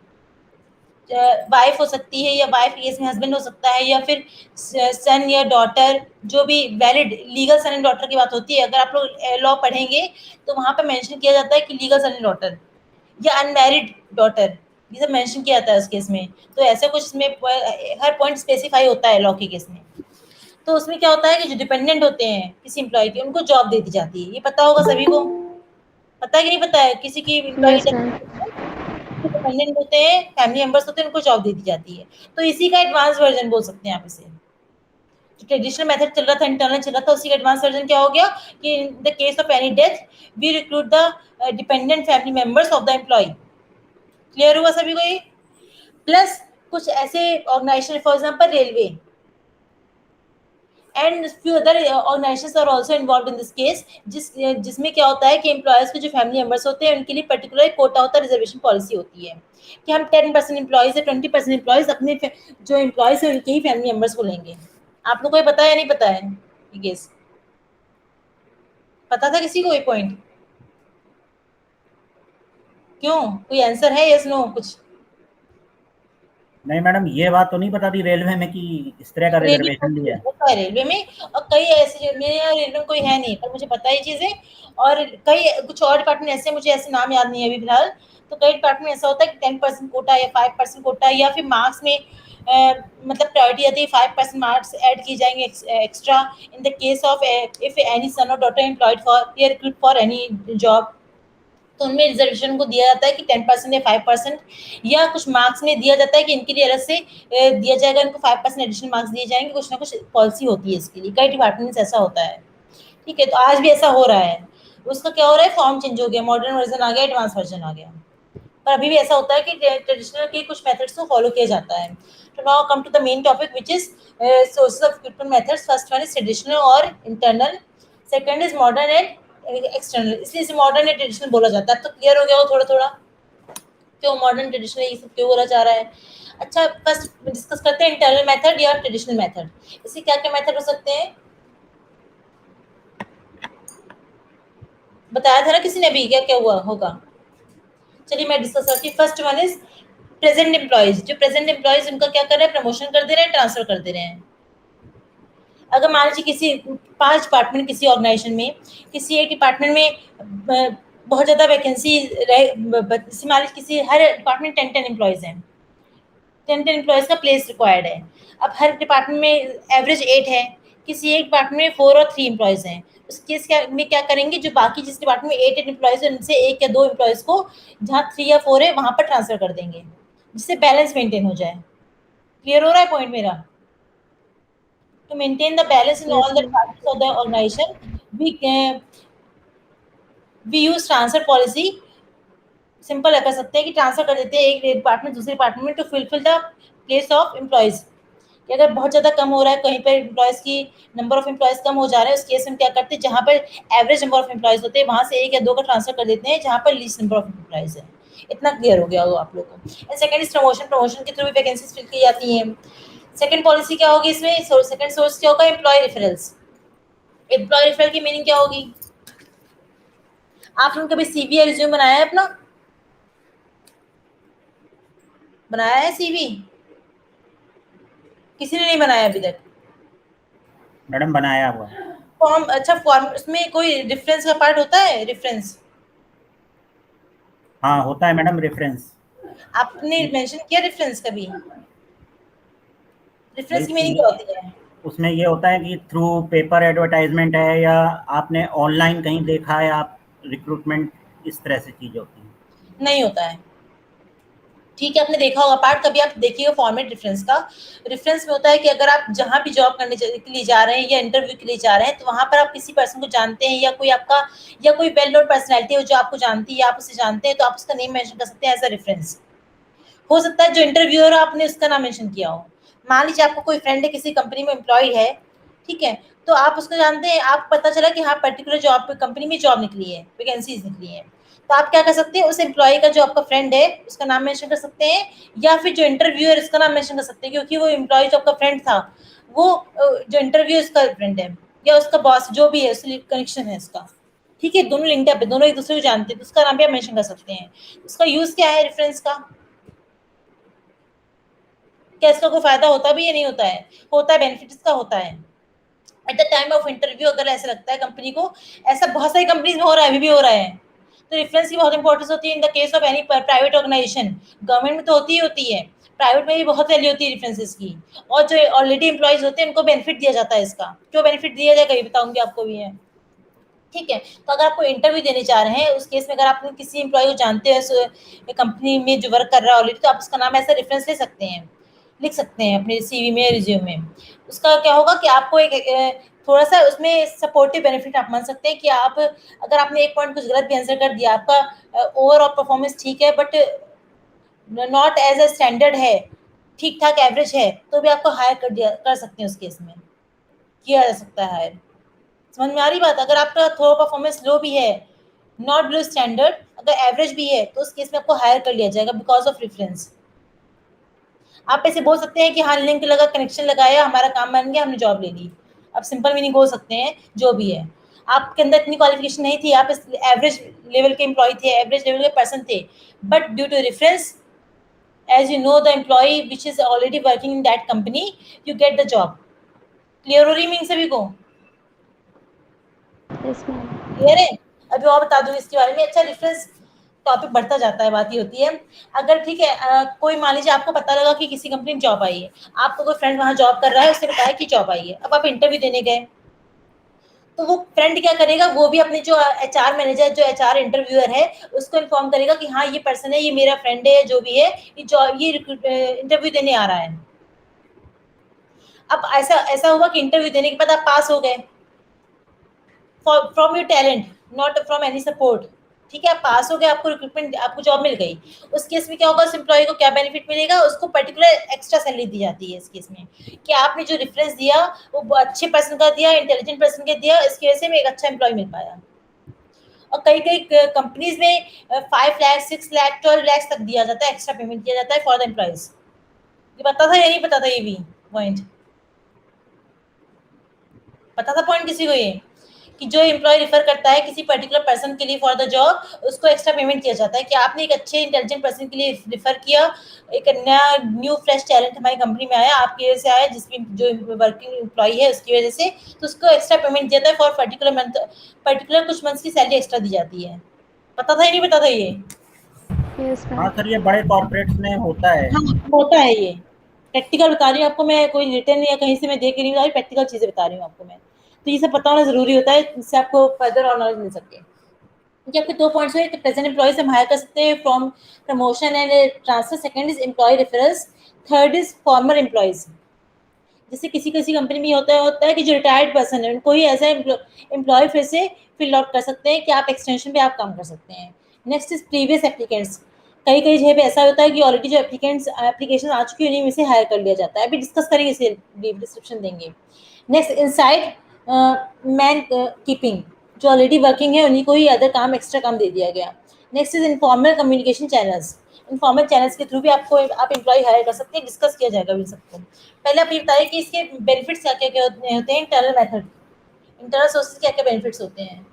वाइफ हो सकती है या वाइफ केस में हस्बैंड हो सकता है, या फिर सन या डॉटर, जो भी valid legal son and daughter की बात होती है। अगर आप लोग लॉ पढ़ेंगे तो वहां पे मेंशन किया जाता है कि लीगल सन एंड डॉटर या अनमैरिड डॉटर, ये सब मेंशन किया जाता है उस केस में। तो ऐसा कुछ इसमें हर पॉइंट स्पेसिफाई होता है लॉ के केस में। तो उसमें क्या होता है कि जो डिपेंडेंट होते हैं किसी एम्प्लॉय के, उनको जॉब दे दी जाती है। ये पता होगा सभी को, पता है कि नहीं पता है? किसी की एम्प्लॉय यस मैम। डिपेंडेंट होते हैं, फैमिली मेंबर्स होते हैं, उनको जॉब दे दी जाती है। तो इसी का एडवांस वर्जन बोल सकते हैं आप इसे। जो ट्रेडिशनल मेथड चल रहा था, इंटरनल चल रहा था, उसी का एडवांस वर्जन क्या हो गया कि in the case of any death we recruit the dependent family members of the employee. Clear हुआ सभी को ये? प्लस कुछ ऐसे organization, for example railway and few other organizations are also involved in this case, जिसमें क्या होता है कि एम्प्लॉयर्स के जो फैमिली मेंबर्स होते हैं उनके लिए पर्टिकुलर कोटा होता है, रिजर्वेशन पॉलिसी होती है कि हम 10% एम्प्लॉयज या 20% एम्प्लॉयज अपने जो एम्प्लॉयज हैं उनके ही फैमिली मेंबर्स को लेंगे। आप लोग को ये पता है या नहीं पता है ये केस? पता था किसी को ये पॉइंट? क्यों, कोई आंसर है? यस नो कुछ? नहीं मैडम, ये बात तो नहीं पता थी रेलवे में कि इस तरह का रेलवे रिजर्वेशन भी है। होता है रेलवे में, और कई ऐसे, मेरे यहाँ रेलवे में कोई है नहीं पर मुझे पता है ये चीजें। और कई कुछ और डिपार्टमेंट ऐसे, मुझे ऐसे नाम याद नहीं है अभी फिलहाल। तो कई डिपार्टमेंट ऐसा होता है कि 10% कोटा या 5% कोटा, या फिर मार्क्स में मतलब प्रायोरिटी आती है, 5% मार्क्स ऐड किए जाएंगे extra in the case of if any son और डॉटर एम्प्लॉयड फॉर या रिक्रूट फॉर एनी जॉब। तो उनमें रिजर्वेशन को दिया जाता है कि 10% या 5%, या कुछ मार्क्स में दिया जाता है कि इनके लिए अलग से दिया जाएगा, इनको 5% एडिशनल मार्क्स दिए जाएंगे। कुछ ना कुछ पॉलिसी होती है इसके लिए, कई डिपार्टमेंट्स ऐसा होता है। ठीक है, तो आज भी ऐसा हो रहा है। उसका क्या हो रहा है, फॉर्म चेंज हो गया, मॉडर्न वर्जन आ गया, एडवांस वर्जन आ गया, पर अभी भी ऐसा होता है कि ट्रेडिशनल के कुछ मेथड्स को फॉलो किया जाता है। तो now come to the main topic which is sources of recruitment methods. First one is traditional और internal, second is modern and external. इसलिए इसे मॉडर्न एंड ट्रेडिशनल बोला जाता है। तो क्लियर हो गया हो थोड़ा थोड़ा क्यों मॉडर्न ट्रेडिशनल ये सब क्यों बोला जा रहा है? अच्छा, फर्स्ट डिस्कस करते हैं इंटरनल मेथड या ट्रेडिशनल मेथड। इसके क्या क्या मेथड हो सकते हैं? बताया था ना किसी ने भी, क्या क्या हुआ होगा? चलिए मैं डिस्कस करती हूँ। First one is present employees. जो प्रेजेंट एम्प्लॉयज उनका क्या कर रहे हैं, प्रमोशन कर दे रहे हैं, ट्रांसफर कर दे रहे हैं। अगर मान लीजिए किसी 5 डिपार्टमेंट किसी ऑर्गेनाइजेशन में, किसी एक डिपार्टमेंट में बहुत ज़्यादा वैकेंसी रहे, जैसे मान लीजिए किसी हर डिपार्टमेंट 10 एम्प्लॉयज़ हैं, 10 एम्प्लॉयज़ का प्लेस रिक्वायर्ड है। अब हर डिपार्टमेंट में एवरेज 8 है, किसी एक डिपार्टमेंट में 4 और 3 एम्प्लॉयज़ हैं। उस केस में क्या करेंगे, जो बाकी जिस डिपार्टमेंट में 8 एम्प्लॉयज़ है उनसे 1 या 2 एम्प्लॉयज़ को जहाँ 3 या 4 है वहाँ पर ट्रांसफर कर देंगे, जिससे बैलेंस मेंटेन हो जाए। क्लियर हो रहा है पॉइंट मेरा? To maintain the balance in all the departments of the organization, we we use transfer policy. Simple कर सकते हैं कि ट्रांसफर कर देते हैं एक डिपार्टमेंट दूसरे डिपार्टमेंट में to fulfil the place of employees. कि अगर बहुत ज़्यादा कम हो रहा है, कहीं पर एम्प्लॉयज़ की नंबर ऑफ एम्प्लॉयज़ कम हो जा रहे हैं, उस केस में क्या करते हैं, जहाँ पर एवरेज नंबर ऑफ एम्प्लॉयज़ होते हैं वहाँ से 1 या 2 का ट्रांसफर कर देते हैं जहाँ पर लीस्ट नंबर ऑफ एम्प्लॉयज़ है। इतना क्लियर हो गया होगा आप लोग को। And second is promotion. Promotion के थ्रू भी वैकेंसीज फिल की जाती हैं। सेकंड पॉलिसी क्या होगी इसमें, सेकंड सोर्स क्या होगा, एम्प्लॉय रेफरल्स। एम्प्लॉय रेफरल की मीनिंग क्या होगी, आप लोगों ने कभी सीवी या रिज्यूम बनाया है अपना, बनाया है सीवी? किसी ने नहीं बनाया अभी तक? मैडम बनाया हुआ है। फॉर्म, अच्छा फॉर्म, उसमें कोई रेफरेंस का पार्ट होता है, रेफरेंस? हाँ होता है मैडम रेफरेंस। आपने मेंशन किया रेफरेंस कभी? रेफरेंस की मीनिंग नहीं, क्या होती है? उसमें ये होता है कि थ्रू पेपर एडवर्टाइजमेंट है या आपने ऑनलाइन कहीं देखा है, आप रिक्रूटमेंट, इस तरह से चीज़ होती है। नहीं होता है, ठीक है, आपने देखा होगा पार्ट, कभी आप देखिएगा फॉर्मेट रेफरेंस का। रेफरेंस में होता है कि अगर आप जहाँ भी जॉब करने के लिए जा रहे हैं या इंटरव्यू के लिए जा रहे हैं, तो वहाँ पर आप किसी पर्सन को जानते हैं या कोई आपका या कोई वेल नोन पर्सनैलिटी है जो आपको जानती है या आप उसे जानते हैं, तो आप उसका नेम मेंशन कर सकते हैं एज अ रेफरेंस। हो सकता है जो इंटरव्यूअर है आपने उसका नाम मेंशन किया हो। मान लीजिए आपको कोई फ्रेंड है किसी कंपनी में एम्प्लॉय है, ठीक है, तो आप उसको जानते हैं, आप पता चला कि हाँ पर्टिकुलर जॉब कंपनी में जॉब निकली है, वैकेंसीज निकली है, तो आप क्या कर सकते हैं, उस एम्प्लॉय का जो आपका फ्रेंड है उसका नाम मेंशन कर सकते हैं, या फिर जो इंटरव्यूअर उसका नाम मेंशन कर सकते हैं, क्योंकि वो एम्प्लॉय जो आपका फ्रेंड था वो जो इंटरव्यू उसका फ्रेंड है या उसका बॉस जो भी है उससे कनेक्शन है उसका, ठीक है, दोनों लिंक्ड अप है, दोनों एक दूसरे को जानते हैं, तो उसका नाम भी आप मेंशन कर सकते हैं। उसका यूज क्या है रेफरेंस का, क्या इसका कोई फायदा होता भी या नहीं होता है? होता है, बेनिफिट इसका होता है। At the time of interview अगर ऐसा लगता है कंपनी को, ऐसा बहुत सारी कंपनीज में हो रहा है, अभी भी हो रहा है, तो रेफरेंस की बहुत इंपॉर्टेंस होती है in the case of any private organization. Government में तो होती ही होती है, प्राइवेट में भी बहुत वैल्यू होती है रेफरेंसेस की। और जो ऑलरेडी एम्प्लॉयज होते हैं उनको बेनिफिट दिया जाता है इसका। क्यों बेनिफिट दिया जाए, कहीं बताऊंगी आपको भी है, ठीक है। तो अगर आपको इंटरव्यू देने जा रहे हैं, उस केस में अगर आप किसी एम्प्लॉय को जानते हैं कंपनी में जो वर्क कर रहा है ऑलरेडी, तो आप उसका नाम ऐसा रेफरेंस ले सकते हैं, लिख सकते हैं अपने सीवी में, रिज्यूम में। उसका क्या होगा कि आपको एक थोड़ा सा उसमें सपोर्टिव बेनिफिट आप मान सकते हैं कि आप अगर आपने एक पॉइंट कुछ गलत भी आंसर कर दिया, आपका ओवरऑल परफॉर्मेंस ठीक है but not as a standard है, ठीक ठाक एवरेज है, तो भी आपको हायर कर सकते हैं, उस केस में किया जा सकता है हायर। समझ में आ रही बात? अगर आपका थोड़ा परफॉर्मेंस लो भी है, नॉट बिलो स्टैंडर्ड, अगर एवरेज भी है, तो उस केस में आपको हायर कर लिया जाएगा बिकॉज ऑफ रेफरेंस। आप ऐसे बोल सकते हैं कि हाँ लिंक लगा, कनेक्शन लगाया, हमारा काम बन गया, हमने जॉब ले ली। आप सिंपल मीनिंग बोल सकते हैं जो भी है। आपके अंदर इतनी क्वालिफिकेशन नहीं थी, आप इस एवरेज लेवल के एम्प्लॉय थे, एवरेज लेवल के पर्सन थे, but due to reference, as you know the employee which is already working in that company, you get the job. Clear हो रही मीनिंग सभी को? Yes ma'am. क्लियर है? अभी और बता दूं इसके बारे में। अच्छा, रेफरेंस टॉपिक बढ़ता जाता है, बात ये होती है, अगर ठीक है कोई मान लीजिए आपको पता लगा कि किसी कंपनी में जॉब आई है, आपको कोई फ्रेंड वहां जॉब कर रहा है, उसने बताया कि जॉब आई है, अब आप इंटरव्यू देने गए, तो वो फ्रेंड क्या करेगा, वो भी अपने जो एचआर मैनेजर, जो एचआर इंटरव्यूअर है, उसको इन्फॉर्म करेगा कि हाँ ये पर्सन है, ये मेरा फ्रेंड है, जो भी है, ये इंटरव्यू देने आ रहा है। अब ऐसा ऐसा हुआ कि इंटरव्यू देने के बाद आप पास हो गए from your talent, not from any support, ठीक है, आप पास हो गए, आपको रिक्रूटमेंट, आपको जॉब मिल गई। उस केस में क्या होगा, उस एम्प्लॉय को क्या बेनिफिट मिलेगा, उसको पर्टिकुलर एक्स्ट्रा सैलरी दी जाती है इस केस में, कि आपने जो रेफरेंस दिया वो अच्छे पर्सन का दिया, इंटेलिजेंट पर्सन का दिया, इसकी वजह से मैं एक अच्छा एम्प्लॉय मिल पाया। और कई कई कंपनीज में 5 लाख 6 लाख 12 लाख तक दिया जाता है, एक्स्ट्रा पेमेंट किया जाता है फॉर द एम्प्लॉयज। ये पता था या नहीं पता था? ये भी पॉइंट पता था पॉइंट किसी को, ये कि जो एम्प्लॉय रेफर करता है किसी पर्टिकुलर पर्सन के लिए फॉर द जॉब, उसको एक्स्ट्रा पेमेंट किया जाता है कि आपने एक अच्छे इंटेलिजेंट पर्सन के लिए रेफर किया, एक नया न्यू फ्रेश टैलेंट हमारी कंपनी में आया, आपकी वजह से आया, जिसमें जो वर्किंग एम्प्लॉय है उसकी वजह से, तो उसको एक्स्ट्रा पेमेंट दिया जाता है फॉर पर्टिकुलर मंथ, पर्टिकुलर कुछ मंथ्स की सैलरी एक्स्ट्रा दी जाती है। पता था या नहीं पता था ये? यस हाँ मैम। सर, ये बड़े कॉर्पोरेट्स में होता है। हाँ होता है, ये प्रैक्टिकल बता रही हूँ आपको मैं, कोई रिटर्न या कहीं से मैं देख नहीं बता रही, प्रैक्टिकल चीजें बता रही हूँ आपको मैं। तो ये सब पता होना जरूरी होता है, जिससे आपको फर्दर और नॉलेज मिल सके। क्योंकि आपके 2 पॉइंट्स हैं, प्रेजेंट एम्प्लॉयज हम हायर कर सकते हैं from promotion and transfer, second is employee referrals, third is former employees. जैसे किसी किसी कंपनी में होता है कि जो रिटायर्ड पर्सन है उनको ही ऐसा एम्प्लॉय फिर से फिल आउट कर सकते हैं कि आप एक्सटेंशन पे आप काम कर सकते हैं। Next is previous applicants. कई कई जगह पे ऐसा होता है कि ऑलरेडी जो एप्लीकेशन आ चुकी है उन्हीं में से हायर कर लिया जाता है। अभी डिस्कस करेंगे, इसे ब्रीफ डिस्क्रिप्शन देंगे। नेक्स्ट इनसाइड मैन कीपिंग, जो ऑलरेडी वर्किंग है उन्हीं को ही अदर काम, एक्स्ट्रा काम दे दिया गया। Next is informal communication channels. Informal channels के थ्रू भी आप एम्प्लॉय हायर कर सकते हैं, डिस्कस किया जाएगा इन सबको। पहले आप ये बताइए कि इसके बेनिफिट्स क्या क्या होते हैं। इंटरनल मेथड, इंटरनल सोर्सेज क्या क्या बेनिफिट्स होते हैं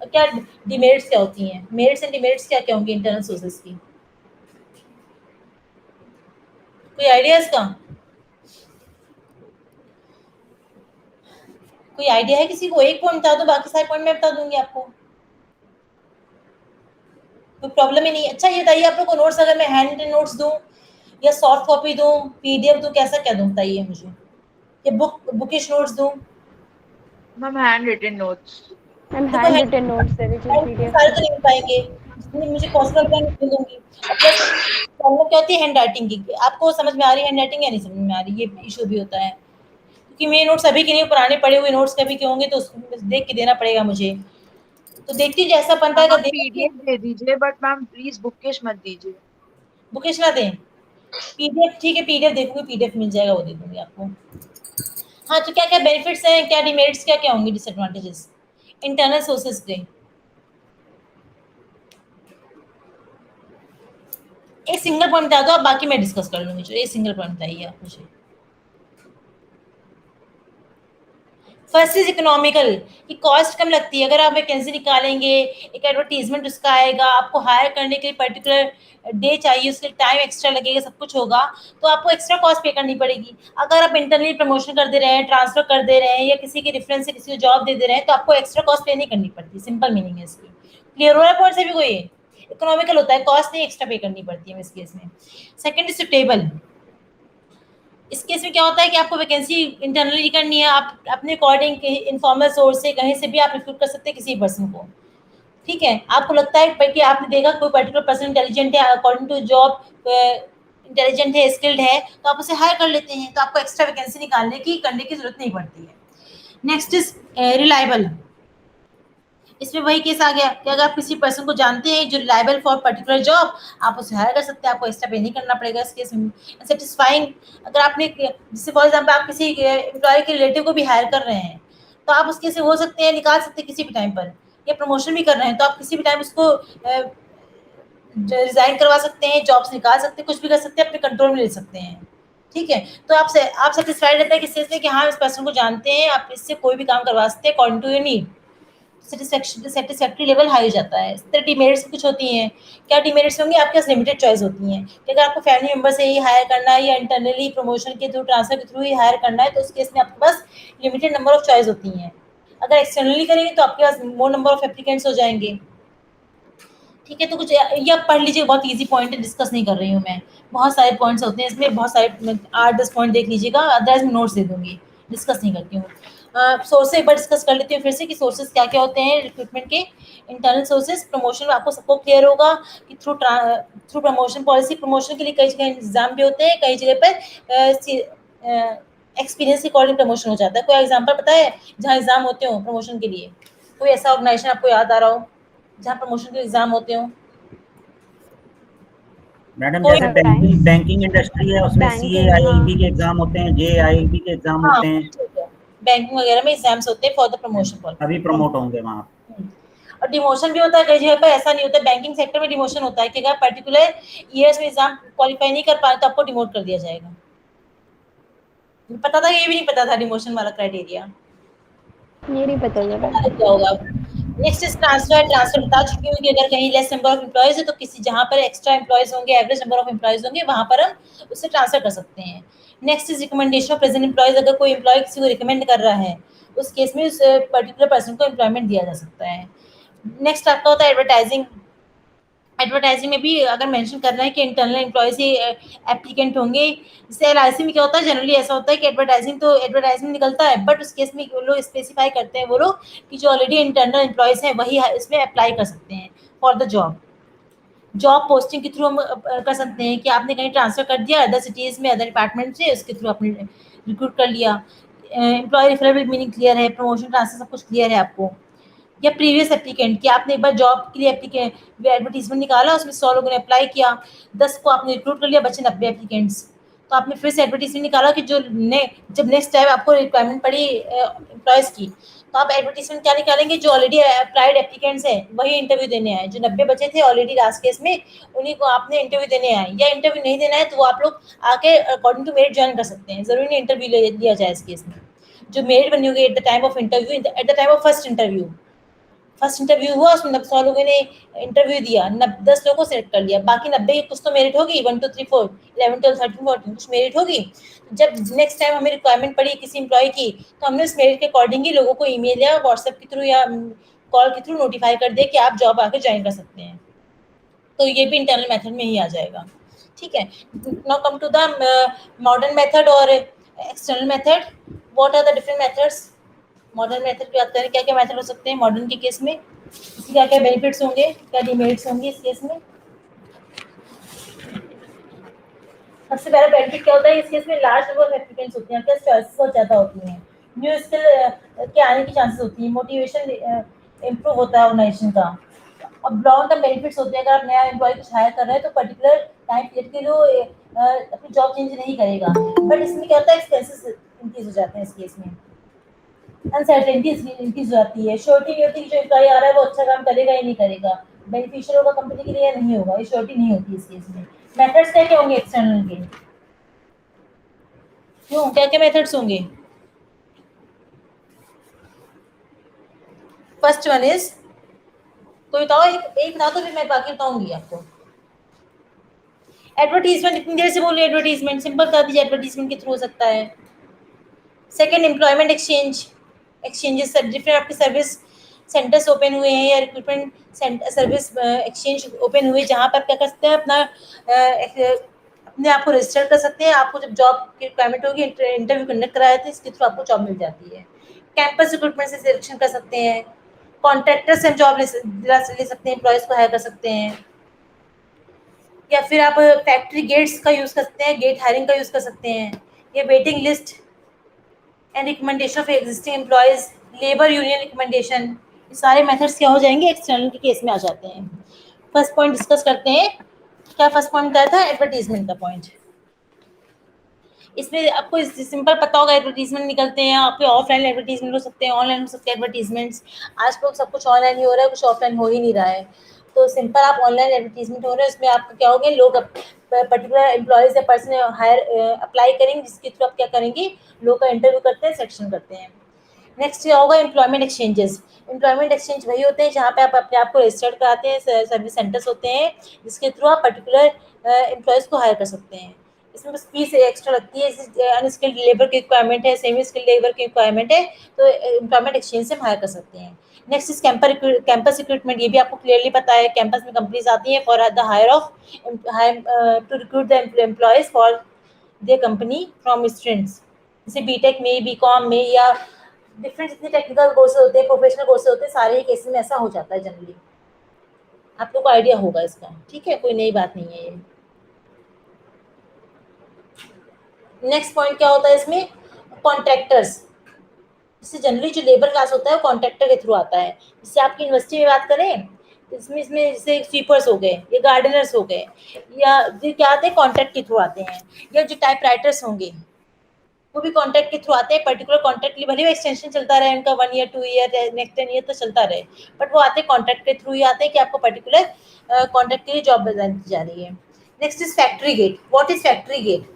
और क्या डिमेरिट्स क्या होती हैं। मेरिट्स एंड डिमेरिट्स क्या क्या होंगे इंटरनल सोर्सेज की, कोई आइडिया इसका? कोई आइडिया है किसी को? एक पॉइंट बता दो, बाकी सारे पॉइंट मैं बता दूंगी आपको, कोई प्रॉब्लम ही नहीं। अच्छा ये बताइए, आप लोग को नोट्स अगर मैं हैंड रिटन नोट्स दूं या सॉफ्ट कॉपी दूं, पीडीएफ दूं, कैसा क्या दूं बताइए मुझे, या बुकिश नोट्स दूं? Ma'am, handwritten notes. मैम देखो हैंड रिटन नोट्स दे दीजिए पीडीएफ सारे में। तो नहीं मिल पाएंगे, जितने मुझे पॉसिबल होगा मैं लिख दूंगी। और प्लस प्रॉब्लम क्या होती है हैंड राइटिंग की, आपको समझ में आ रही है हैंड राइटिंग या नहीं समझ में आ रही, ये इशू भी होता है। क्योंकि मेरे नोट्स अभी के नहीं, पुराने पड़े हुए नोट्स कभी के होंगे तो उसको देख के देना पड़ेगा मुझे। तो देखती हूँ जैसा बनता है, Ma'am, अगर आप देखिए PDF दे दीजिए, but ma'am please bookish मत दीजिए. बुकिश ना दें, पीडीएफ ठीक है, पीडीएफ देखूंगी, पीडीएफ मिल जाएगा वो दे दूंगी आपको। हाँ, तो क्या क्या बेनिफिट्स हैं, क्या डिमेरिट्स क्या क्या होंगे, डिसएडवांटेजेस इंटरनल सोर्सेज के? एक सिंगल पॉइंट बता दो आप, बाकी मैं डिस्कस कर लूंगी। चलो एक सिंगल पॉइंट बताइए आप मुझे। फर्स्ट इज इकोनॉमिकल, कि कॉस्ट कम लगती है। अगर आप वैकेंसी निकालेंगे, एक एडवर्टीजमेंट उसका आएगा, आपको हायर करने के लिए पर्टिकुलर डे चाहिए, उसके टाइम एक्स्ट्रा लगेगा, सब कुछ होगा, तो आपको एक्स्ट्रा कॉस्ट पे करनी पड़ेगी। अगर आप इंटरनली प्रमोशन कर दे रहे हैं, ट्रांसफर कर दे रहे हैं, या किसी के रेफरेंस से किसी को जॉब दे दे रहे हैं, तो आपको एक्स्ट्रा कॉस्ट पे नहीं करनी पड़ती। सिंपल मीनिंग है इसकी। क्लियर हो रहा है पॉइंट से भी? कोई इकोनॉमिकल होता है, कॉस्ट नहीं एक्स्ट्रा पे करनी पड़ती है इस केस में। Second is suitable. इस केस में क्या होता है कि आपको वैकेंसी इंटरनली करनी है, आप अपने अकॉर्डिंग इनफॉर्मल सोर्स से कहीं से भी आप रिक्रूट कर सकते हैं किसी पर्सन को। ठीक है, आपको लगता है कि आपने देखा कोई पर्टिकुलर पर्सन इंटेलिजेंट है, अकॉर्डिंग टू जॉब इंटेलिजेंट है, स्किल्ड है, तो आप उसे हायर कर लेते हैं, तो आपको एक्स्ट्रा वैकेंसी निकालने की करने की जरूरत नहीं पड़ती है। Next is reliable. इसमें वही केस आ गया कि अगर आप किसी पर्सन को जानते हैं जो रिलायबल फॉर पर्टिकुलर जॉब, आप उसे हायर कर सकते हैं, आपको एक्स्ट्रा पे नहीं करना पड़ेगा इस केस में। सेटिस्फाइंग, अगर आपने जैसे फॉर एग्जांपल आप किसी एम्प्लॉय के रिलेटिव को भी हायर कर रहे हैं, तो आप उसके से हो सकते हैं निकाल सकते हैं किसी भी टाइम पर, या प्रमोशन भी कर रहे हैं तो आप किसी भी टाइम उसको रिजाइन करवा सकते हैं, जॉब से निकाल सकते हैं, कुछ भी कर सकते हैं, अपने कंट्रोल में ले सकते हैं। ठीक है, तो आप सेटिस्फाइड रहते हैं किस चीज़ में कि हाँ इस पर्सन को जानते हैं, आप इससे कोई भी काम करवा सकते हैं according to your need. Satisfactory level high हो जाता है। इस तरह डिमेरिट्स कुछ होती हैं। क्या डिमेरिट्स होंगे? आपके पास लिमिटेड चॉइस होती हैं कि अगर आपको फैमिली मेंबर से ही हायर करना है या इंटरनली प्रमोशन के थ्रू, ट्रांसफर के थ्रू ही हायर करना है, तो उस केस में आपके पास लिमिटेड नंबर ऑफ चॉइस होती हैं। अगर एक्सटर्नली करेंगे तो आपके पास मोर नंबर ऑफ एप्लीकेंट्स हो जाएंगे। ठीक है, तो कुछ ये आप पढ़ लीजिए, बहुत ईजी पॉइंट है, डिस्कस नहीं कर रही हूँ मैं। बहुत सारे पॉइंट्स होते हैं इसमें, बहुत सारे 8-10 पॉइंट देख लीजिएगा, अदरवाइज मैं नोट्स दे दूंगी, डिस्कस नहीं करती हूँ। सोर्स एक बार डिस्कस कर लेती हूँ फिर से कि सोर्सेज क्या क्या होते हैं रिक्रूटमेंट के। इंटरनल सोर्सेज, प्रमोशन में आपको सबको क्लियर होगा कि थ्रू प्रमोशन पॉलिसी, प्रमोशन के लिए कई जगह एग्जाम भी होते हैं, कई जगह पर एक्सपीरियंस के अकॉर्डिंग प्रमोशन हो जाता है। कोई एग्जाम्पल पता है जहाँ एग्जाम होते हो प्रमोशन के लिए? कोई ऐसा ऑर्गेनाइजेशन आपको याद आ रहा हो जहाँ प्रमोशन के एग्जाम होते हो? मैडम कोई जैसे बैंकिंग इंडस्ट्री है, उसमें बैंकिंग, CAIIB हाँ। के एग्जाम होते हैं, JIIB के एग्जाम हाँ, होते हैं, ठीक है, बैंकिंग वगैरह में एग्जाम्स होते हैं फॉर द प्रमोशन अभी प्रमोट होंगे वहाँ। और डिमोशन भी होता है कई जगह पर। ऐसा नहीं होता, बैंकिंग सेक्टर में डिमोशन होता है कि अगर पर्टिकुलर ईयर्स में एग्जाम क्वालिफाई नहीं कर पाए तो आपको डिमोट कर दिया जाएगा। पता था? ये भी नहीं पता था डिमोशन वाला क्राइटेरिया, ये नहीं पता था पता मैम। लग गया होगा। Next is transfer. ट्रांसफर बता चुकी हूँ कि अगर कहीं लेस नंबर ऑफ एम्प्लॉयज है तो किसी जहाँ पर एक्स्ट्रा एम्प्लॉयज होंगे, एवरेज नंबर ऑफ एम्प्लॉयज होंगे, वहाँ पर हम उससे ट्रांसफर कर सकते हैं। Next is recommendation of present employees. अगर कोई एम्प्लॉय किसी को रिकमेंड कर रहा है, उस केस में उस पर्टिकुलर पर्सन को एम्प्लॉयमेंट दिया जा सकता है। नेक्स्ट आपका होता है एडवर्टाइजिंग। एडवर्टाइजिंग में भी अगर मेंशन करना है कि इंटरनल एम्प्लॉयज ही एप्लीकेंट होंगे। जैसे LIC में क्या होता है, जनरली ऐसा होता है कि एडवर्टाइजिंग निकलता है, बट उस केस में वो लोग स्पेसिफाई करते हैं वो लोग कि जो ऑलरेडी इंटरनल एम्प्लॉयज हैं वही इसमें अप्लाई कर सकते हैं फॉर द जॉब पोस्टिंग के थ्रू हम कर सकते हैं कि आपने कहीं ट्रांसफर कर दिया अदर सिटीज़ में, अदर डिपार्टमेंट से, उसके थ्रू आपने रिक्रूट कर लिया। एम्प्लॉय रेफरेबल मीनिंग क्लियर है, प्रमोशन ट्रांसफर सब कुछ क्लियर है आपको। या प्रीवियस एप्लीकेंट कि आपने एक बार जॉब के लिए एडवर्टीजमेंट निकाला, उसमें 100 लोगों ने अप्लाई किया, 10 को आपने रिक्रूट कर लिया, बचे 90 एप्लीकेंट्स। तो आपने फिर से एडवर्टीजमेंट निकाला कि जब नेक्स्ट टाइम आपको रिक्वायरमेंट पड़ी एम्प्लॉयज़ की, तो आप एडवर्टीजमेंट क्या निकालेंगे, जो ऑलरेडी अप्लाइड एप्लीकेंट्स हैं वही इंटरव्यू देने आए, जो 90 बचे थे ऑलरेडी लास्ट केस में उन्हीं को आपने इंटरव्यू देने आए, या इंटरव्यू नहीं देना है तो वो आप लोग आके अकॉर्डिंग टू मेरिट ज्वाइन कर सकते हैं, ज़रूरी नहीं इंटरव्यू लिया जाए इस केस में। जो मेरिट बनी होगी at the time of interview, at the time of first interview हुआ, उसमें 100 लोगों ने इंटरव्यू दिया, 10 लोगों को सेलेक्ट कर लिया, बाकी 90 की कुछ तो मेरिट होगी, 1 2 3 4 11 12 13 14 कुछ मेरिट होगी। जब नेक्स्ट टाइम हमें रिक्वायरमेंट पड़ी किसी एम्प्लॉय की, तो हमने उस मेरिट के अकॉर्डिंग ही लोगों को ईमेल या व्हाट्सएप के थ्रू या कॉल के थ्रू नोटिफाई कर दिया कि आप जॉब आके ज्वाइन कर सकते हैं। तो ये भी इंटरनल मेथड में ही आ जाएगा। ठीक है, now come to the modern method और external method. What are the different methods? Modern method की बात करें, क्या क्या मेथड हो सकते हैं मॉडर्न के केस में, इसके क्या क्या बेनिफिट्स होंगे, क्या डिमेरिट्स होंगे इस केस में। सबसे पहला बेनिफिट क्या होता है इस केस में, लार्ज नंबर ऑफ एप्लीकेंट्स होते हैं, क्या चॉइसेस बहुत ज़्यादा होती हैं, न्यू स्किल के आने की चांसेस होती है, मोटिवेशन इम्प्रूव होता है ऑर्गेनाइजेशन का। अब लॉन्ग टर्म बेनिफिट्स होते हैं, अगर आप नया एम्प्लॉय कुछ हायर कर रहे हैं तो पर्टिकुलर टाइम पीरियड के लिए अपनी जॉब चेंज नहीं करेगा, बट इसमें क्या होता है एक्सपेंसेस इंक्रीज हो जाते हैं इस केस में, अनसर्टेनिटी इंक्रीज हो जाती है, श्योरिटी नहीं होती कि जो एम्प्लॉय आ रहा है वो अच्छा काम करेगा या नहीं करेगा, बेनिफिशियल होगा कंपनी के लिए या नहीं होगा, ये श्योरिटी नहीं होती इस केस में। मेथड्स क्या क्या होंगे एक्सटर्नल के, क्यों क्या क्या मेथड्स होंगे? फर्स्ट वन इज, कोई बताओ, एक बता दो फिर मैं बाकी बताऊंगी आपको। एडवर्टीजमेंट, इतनी देर से बोल रही एडवर्टीजमेंट, सिंपल बता दीजिए एडवर्टीजमेंट के थ्रू हो सकता है। सेकंड, एम्प्लॉयमेंट एक्सचेंजेस, डिफरेंट आपके सर्विस सेंटर्स ओपन हुए हैं या रिक्रूटमेंट सर्विस एक्सचेंज ओपन हुए, जहाँ पर क्या कर सकते हैं अपने आप को रजिस्टर कर सकते हैं, आपको जब जॉब की रिक्वायरमेंट होगी इंटरव्यू कंडक्ट कराया था, इसके थ्रू आपको जॉब मिल जाती है। कैंपस रिक्रूटमेंट से सिलेक्शन कर सकते हैं, कॉन्ट्रैक्टर से हम जॉब ले सकते हैं, एम्प्लॉयज़ को हायर कर सकते हैं, या फिर आप फैक्ट्री गेट्स का यूज़ कर सकते हैं, गेट हायरिंग का यूज़ कर सकते हैं, या waiting list and recommendation of existing employees, labour union recommendation, ये सारे मेथड्स क्या हो जाएंगे एक्सटर्नल के केस में आ जाते हैं। फर्स्ट पॉइंट डिस्कस करते हैं, क्या फर्स्ट पॉइंट क्या था, एडवर्टीजमेंट का पॉइंट। इसमें आपको सिंपल पता होगा, एडवर्टीजमेंट निकलते हैं, आपके ऑफलाइन एडवर्टीजमेंट हो सकते हैं, ऑनलाइन हो सकते हैं एडवर्टीजमेंट्स, आज लोग सब कुछ ऑनलाइन ही हो रहा है, कुछ ऑफलाइन हो ही नहीं रहा है, तो सिंपल आप ऑनलाइन एडवर्टीजमेंट हो रहे हैं, उसमें आपको क्या होंगे, लोग पर्टिकुलर एम्प्लॉयज़ या पर्सन हायर अप्लाई करेंगे, जिसके थ्रू आप क्या करेंगे, लोग का इंटरव्यू करते हैं, सिलेक्शन करते हैं। नेक्स्ट क्या होगा, एम्प्लॉयमेंट एक्सचेंजेस। एम्प्लॉयमेंट एक्सचेंज वही होते हैं जहाँ पे आप अपने आप को रजिस्टर्ड कराते हैं, सर्विस सेंटर्स होते हैं जिसके थ्रू आप पर्टिकुलर एम्प्लॉयज़ को हायर कर सकते हैं। इसमें बस फीस एक्स्ट्रा लगती है, अनस्किल्ड लेबर की रिक्वायरमेंट है, सेमी स्किल्ड लेबर की रिक्वायरमेंट है, तो एम्प्लॉयमेंट एक्सचेंज से हम हायर कर सकते हैं। नेक्स्ट इज कैंपस रिक्रूटमेंट, ये भी आपको क्लियरली पता है, कैंपस में कंपनीज आती हैं for the hire of to recruit the employees for their company from students, जैसे बीटेक में, बीकॉम में, या डिफरेंट जितने टेक्निकल कोर्सेज होते हैं, प्रोफेशनल कोर्सेज होते हैं, सारे ही केसेस में ऐसा हो जाता है जनरली, आप लोग को आइडिया होगा इसका। ठीक है, कोई नई बात नहीं है ये। नेक्स्ट पॉइंट क्या होता है इसमें, कॉन्ट्रैक्टर्स, इससे जनरली जो लेबर क्लास होता है वो कॉन्ट्रैक्टर के थ्रू आता है। जैसे आपकी यूनिवर्सिटी में बात करें, इसमें जैसे स्वीपर्स हो गए या गार्डनर्स हो गए, या जो क्या आते हैं कॉन्ट्रैक्ट के थ्रू आते हैं, या जो टाइप राइटर्स होंगे वो भी कॉन्ट्रैक्ट के थ्रू आते हैं, पर्टिकुलर कॉन्ट्रैक्ट के लिए, भले एक्सटेंशन चलता रहे उनका 1 ईयर 2 ईयर नेक्स्ट 10 ईयर तो चलता रहे, बट वो आते हैं कॉन्ट्रैक्ट के थ्रू ही आते हैं कि आपको पर्टिकुलर कॉन्ट्रैक्ट के लिए जॉब दी जा रही है। Next is factory gate. What is factory gate?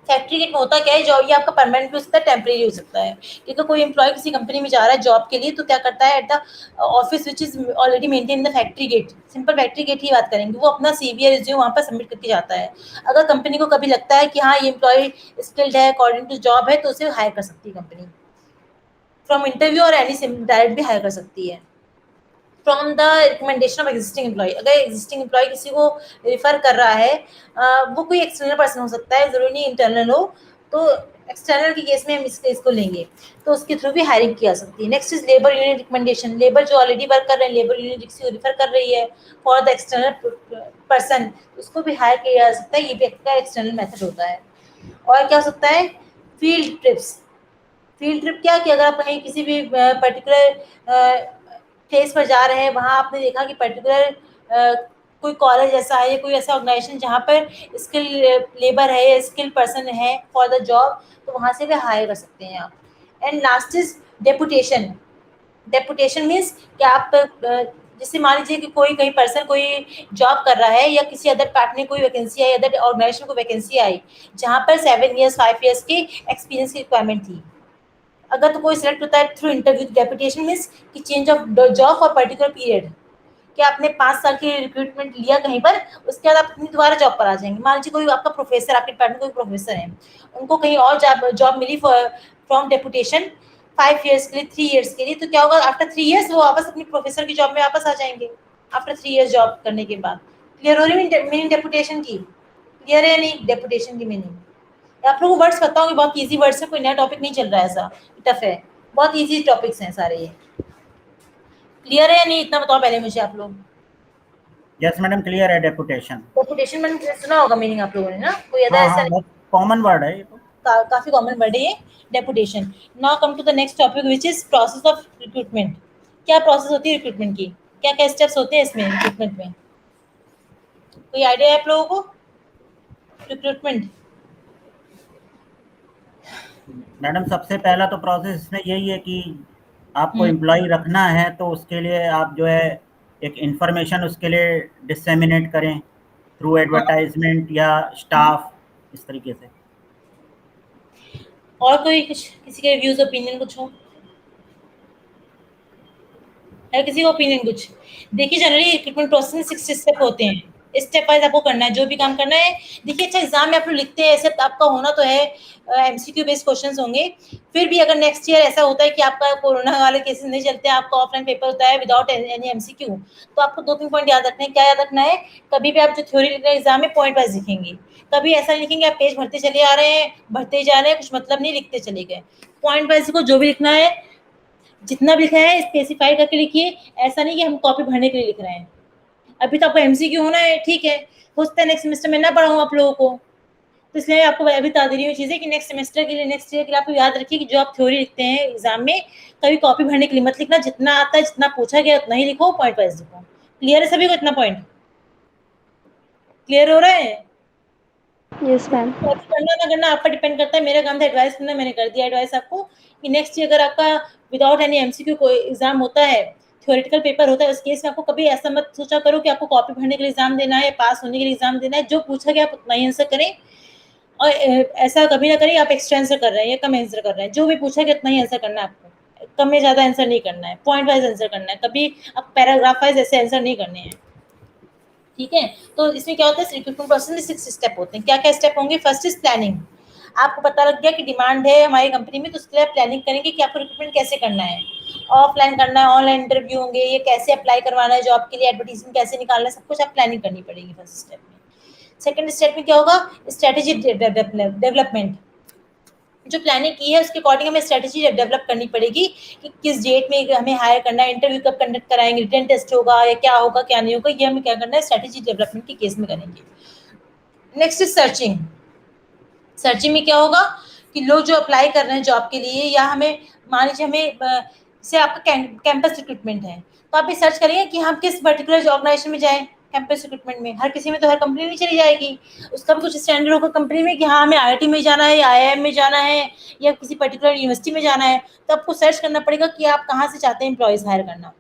Factory gate में होता क्या है, जॉब ये आपका परमानेंट भी हो सकता है, टेम्परेरी हो सकता है, क्योंकि कोई एम्प्लॉय किसी कंपनी में जा रहा है जॉब के लिए तो क्या करता है, at the office which is already maintain in the factory gate, simple factory gate ही बात करेंगे, वो अपना सीवी या रिज्यूम वहाँ पर सबमिट करके जाता है। अगर कंपनी को कभी लगता है कि हाँ ये एम्प्लॉय स्किल्ड है, अकॉर्डिंग टू जॉब है, तो उसे हायर कर सकती है कंपनी, फ्रॉम इंटरव्यू और एनी डायरेक्ट भी हायर कर सकती है। From the recommendation of existing employ, अगर एग्जिस्टिंग एम्प्लॉय किसी को रेफर कर रहा है, वो कोई एक्सटर्नल पर्सन हो सकता है, जरूरी नहीं इंटरनल हो, तो एक्सटर्नल के केस में हम इसको लेंगे तो उसके थ्रू भी हायरिंग की जा सकती है। Next is labour union recommendation, labour जो ऑलरेडी वर्क कर रहे हैं, लेबर यूनियन किसी को रेफर कर रही है फॉर द एक्सटर्नल पर्सन, उसको भी हायर किया जा सकता है, ये भी एक एक्सटर्नल मेथड होता है। और क्या हो सकता है, फील्ड ट्रिप्स। फील्ड ट्रिप क्या कि अगर आप कहीं किसी भी पर्टिकुलर प्लेस पर जा रहे हैं, वहाँ आपने देखा कि पर्टिकुलर कोई कॉलेज ऐसा है या कोई ऐसा ऑर्गेनाइजेशन जहाँ पर स्किल लेबर है या स्किल पर्सन है फॉर द जॉब, तो वहाँ से भी हायर कर सकते हैं आप। And last is deputation. Deputation means कि आप जैसे मान लीजिए कि कोई कहीं पर्सन कोई जॉब कर रहा है या किसी अदर पार्ट में कोई वैकेंसी आई, अदर ऑर्गेनाइजेशन को वैकेंसी आई जहाँ पर 7 years 5 years की एक्सपीरियंस की रिक्वायरमेंट थी। अगर तो कोई सिलेक्ट होता है थ्रू इंटरव्यू, डेपुटेशन मीन्स कि change of job for particular period, कि आपने 5 साल की रिक्रूटमेंट लिया कहीं पर, उसके बाद आप अपनी दोबारा जॉब पर आ जाएंगे। मान लीजिए कोई आपका प्रोफेसर, आपके डिपार्टमेंट कोई प्रोफेसर है, उनको कहीं और जॉब मिली फ्रॉम डेपुटेशन 5 years के लिए, 3 years के लिए, तो क्या होगा, आफ्टर 3 years वो वापस अपनी प्रोफेसर की जॉब में वापस आ जाएंगे आफ्टर 3 years जॉब करने के बाद। क्लियर हो रही है मीनिंग डेपुटेशन की? क्लियर है नहीं डेपुटेशन की मीनिंग? आप लोगों को वर्ड्स पता होंगे, बहुत इजी वर्ड्स है, कोई नया टॉपिक नहीं चल रहा है ऐसा टफ है, बहुत इजी टॉपिक्स हैं सारे ये। क्लियर है या नहीं, इतना बताओ पहले मुझे आप लोग। यस मैडम, क्लियर है। डेपुटेशन, डेपुटेशन मैंने सुना होगा मीनिंग आप लोगों ने ना, कोई ऐसा हाँ ऐसा हाँ, बहुत कॉमन वर्ड है ये तो। काफी कॉमन वर्ड है ये deputation. Now come to the next topic which is process of recruitment. क्या प्रोसेस होती है रिक्रूटमेंट की, क्या क्या स्टेप्स होते हैं इसमें रिक्रूटमेंट में, कोई आइडिया है आप लोगों को? रिक्रूटमेंट मैडम सबसे पहला तो प्रोसेस इसमें यही है कि आपको हम्म। एम्प्लॉय रखना है, तो उसके लिए आप जो है एक इंफॉर्मेशन उसके लिए डिसेमिनेट करें थ्रू एडवर्टाइजमेंट या स्टाफ, इस तरीके से। और कोई कुछ किसी के व्यूज ओपिनियन कुछ हो, है किसी का ओपिनियन कुछ? देखिए जनरली रिक्रूटमेंट प्रोसेस में 6 स्टेप होते हैं, स्टेप वाइज आपको करना है जो भी काम करना है। देखिए अच्छा एग्जाम में आप लोग लिखते हैं ऐसे, आपका होना तो है एमसीक्यू बेस्ड क्वेश्चंस होंगे, फिर भी अगर नेक्स्ट ईयर ऐसा होता है कि आपका कोरोना वाले केसेस नहीं चलते हैं, आपका ऑफलाइन पेपर होता है विदाउट एनी एमसीक्यू, तो आपको 2-3 पॉइंट याद रखना है। क्या याद रखना है? कभी भी आप जो थ्योरी लिख रहे हैं एग्जाम में पॉइंट वाइज लिखेंगे, कभी ऐसा नहीं लिखेंगे आप पेज भरते चले आ रहे हैं, भरते ही जा रहे हैं, कुछ मतलब नहीं, लिखते चले गए। पॉइंट वाइज को जो भी लिखना है, जितना भी लिखा है स्पेसिफाई करके लिखिए, ऐसा नहीं कि हम कॉपी भरने के लिए लिख रहे हैं। अभी तो आपको एमसीक्यू होना है, ठीक है, हो सकता है नेक्स्ट सेमेस्टर में ना पढ़ाऊँ आप लोगों को, तो इसलिए आपको अभी बता दे रही हूँ चीज़ें कि नेक्स्ट सेमेस्टर के लिए, नेक्स्ट ईयर के लिए आप याद रखिए कि जो आप थ्योरी लिखते हैं एग्जाम में, कभी कॉपी भरने के लिए मत लिखना, जितना आता है जितना पूछा गया उतना ही लिखो, पॉइंट वाइज लिखो। क्लियर है सभी को इतना पॉइंट? क्लियर हो रहा है? Yes ma'am. करना ना करना आप पर डिपेंड करता है, मेरा काम था एडवाइस करना, मैंने कर दिया एडवाइस आपको कि नेक्स्ट ईयर अगर आपका विदाउट एनी एमसीक्यू कोई एग्जाम होता है, थ्योरेटिकल पेपर होता है, उस केस में आपको कभी ऐसा मत सोचा करो कि आपको कॉपी भरने के लिए एग्जाम देना है, पास होने के लिए एग्जाम देना है। जो पूछा गया आप उतना ही आंसर करें, और ऐसा कभी ना करें आप एक्स्ट्रा आंसर कर रहे हैं या कम आंसर कर रहे हैं, जो भी पूछा गया उतना ही आंसर करना है आपको, कम में ज्यादा आंसर नहीं करना है, पॉइंट वाइज आंसर करना है, कभी आप पैराग्राफ वाइज ऐसे आंसर नहीं करने हैं। ठीक है, तो इसमें क्या होता है रिक्रूटमेंट प्रोसेस में 6 स्टेप होते हैं। क्या क्या स्टेप होंगे? First is planning. आपको पता लग गया कि डिमांड है हमारी कंपनी में, तो उसके लिए प्लानिंग करेंगे कि आपको रिक्रूटमेंट कैसे करना है, ऑफलाइन करना है, ऑनलाइन इंटरव्यू होंगे, ये कैसे अप्लाई करवाना है जॉब के लिए, एडवर्टाइजमेंट कैसे निकालना है, सब कुछ आप प्लानिंग करनी पड़ेगी फर्स्ट स्टेप में। सेकंड स्टेप में क्या होगा? Strategy development. जो प्लानिंग की है उसके अकॉर्डिंग हमें स्ट्रेटेजी डेवलप करनी पड़ेगी कि किस डेट में हमें हायर करना है, इंटरव्यू कब कंडक्ट कराएंगे, रिटन टेस्ट होगा या क्या होगा क्या नहीं होगा, ये हमें क्या करना है स्ट्रेटेजी डेवलपमेंट के केस में करेंगे। Next is searching. सर्चिंग में क्या होगा कि लोग जो अप्लाई कर रहे हैं जॉब के लिए, या हमें मान लीजिए हमें से आपका कैंपस रिक्रूटमेंट है, तो आप ये सर्च करिए कि हम किस पर्टिकुलर ऑर्गेनाइजेशन में जाएं। कैंपस रिक्रूटमेंट में हर किसी में तो हर कंपनी नहीं चली जाएगी, उसका भी कुछ स्टैंडर्ड होगा कंपनी में कि हाँ हमें आईआईटी में जाना है या आईआईएम में जाना है या किसी पर्टिकुलर यूनिवर्सिटी में जाना है, तो आपको सर्च करना पड़ेगा कि आप कहाँ से चाहते हैं एम्प्लॉयज हायर करना,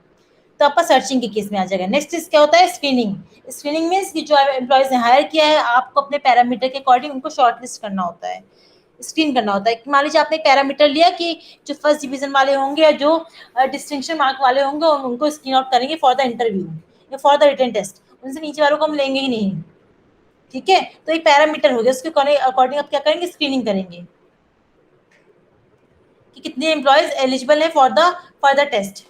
तो आपका सर्चिंग के केस में आ जाएगा। नेक्स्ट इज क्या होता है? स्क्रीनिंग। स्क्रीनिंग मीन्स कि जो एम्प्लॉयज ने हायर किया है आपको अपने पैरामीटर के अकॉर्डिंग उनको शॉर्टलिस्ट करना होता है, स्क्रीन करना होता है। मान लीजिए आपने एक पैरामीटर लिया कि जो फर्स्ट डिवीजन वाले होंगे या जो डिस्टिंक्शन मार्क वाले होंगे उनको स्क्रीन आउट करेंगे फॉर द इंटरव्यू या फॉर द रिटन टेस्ट, उनसे नीचे वालों को हम लेंगे ही नहीं। ठीक है, तो एक पैरामीटर हो गया, उसके अकॉर्डिंग आप क्या करेंगे? स्क्रीनिंग करेंगे कि कितने एम्प्लॉयज एलिजिबल है for the test.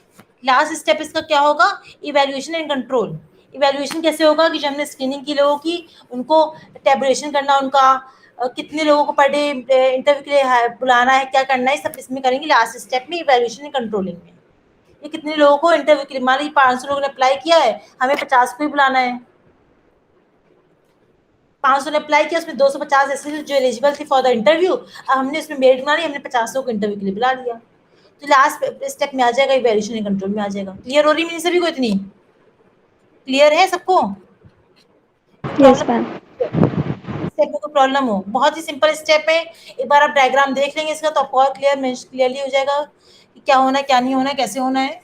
Last step इसका क्या होगा? Evaluation and control. इवैल्यूएशन कैसे होगा कि जो हमने स्क्रीनिंग की लोगों की, उनको टेबुलेशन करना, उनका कितने लोगों को पर डे इंटरव्यू के लिए बुलाना है, क्या करना है, सब इसमें करेंगे लास्ट स्टेप में, इवैल्यूएशन एंड कंट्रोलिंग में। ये कितने लोगों को इंटरव्यू के लिए, मान लीजिए 500 लोगों ने अप्लाई किया है, हमें 50 को ही बुलाना है। 500 ने अप्लाई किया, उसमें 250 ऐसे जो एलिजिबल थे फॉर द इंटरव्यू, अब हमने उसमें मेरिट मारी, हमने 50 को इंटरव्यू के लिए बुला लिया। तो लास्ट स्टेप में आ जाएगा, इवैल्यूएशन एंड कंट्रोल में आ जाएगा। क्लियर हो रही मेरी सभी को? इतनी क्लियर है सबको? Yes ma'am. स्टेप में कोई प्रॉब्लम हो? बहुत ही सिंपल स्टेप है, एक बार आप डायग्राम देख लेंगे इसका तो आपको और क्लियरली हो जाएगा कि क्या होना है, क्या नहीं होना है, कैसे होना है।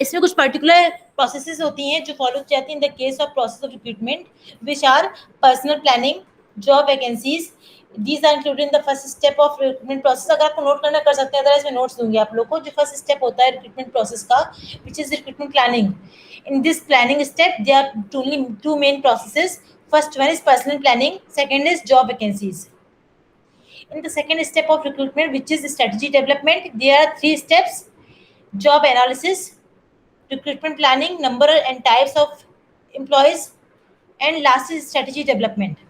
इसमें कुछ पर्टिकुलर प्रोसेसेस होती हैं जो फॉलो की जाती हैं in the case of process of recruitment, which are personal planning, job vacancies. These are included in the first step of recruitment process. अगर आपको नोट करना कर सकते हैं, अदरवाइज मैं नोट्स दूंगी आप लोग को। जो फर्स्ट स्टेप होता है रिक्रूटमेंट प्रोसेस का, which is recruitment planning. In this planning step there are two main processes. First one is personal planning, second is job vacancies. In the second step of recruitment, which is strategy development, there are 3 steps: job analysis, recruitment planning, number and types of employees, and last is strategy development.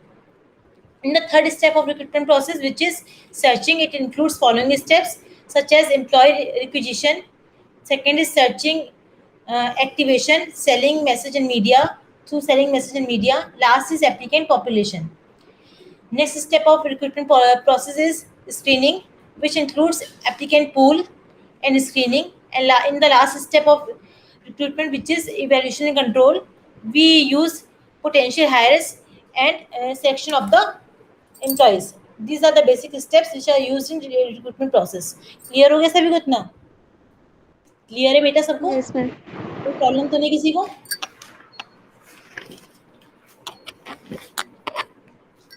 In the third step of recruitment process, which is searching, it includes following steps such as employee requisition, second is searching, activation, selling message and media, through selling message and media. Last is applicant population. Next step of recruitment process is screening, which includes applicant pool and screening. And in the last step of recruitment, which is evaluation and control, we use potential hires and selection of the employees. These are the basic steps which are used in recruitment process. Clear हो गया सभी को? इतना clear है बेटा सबको? Yes ma'am. कोई problem तो नहीं किसी को?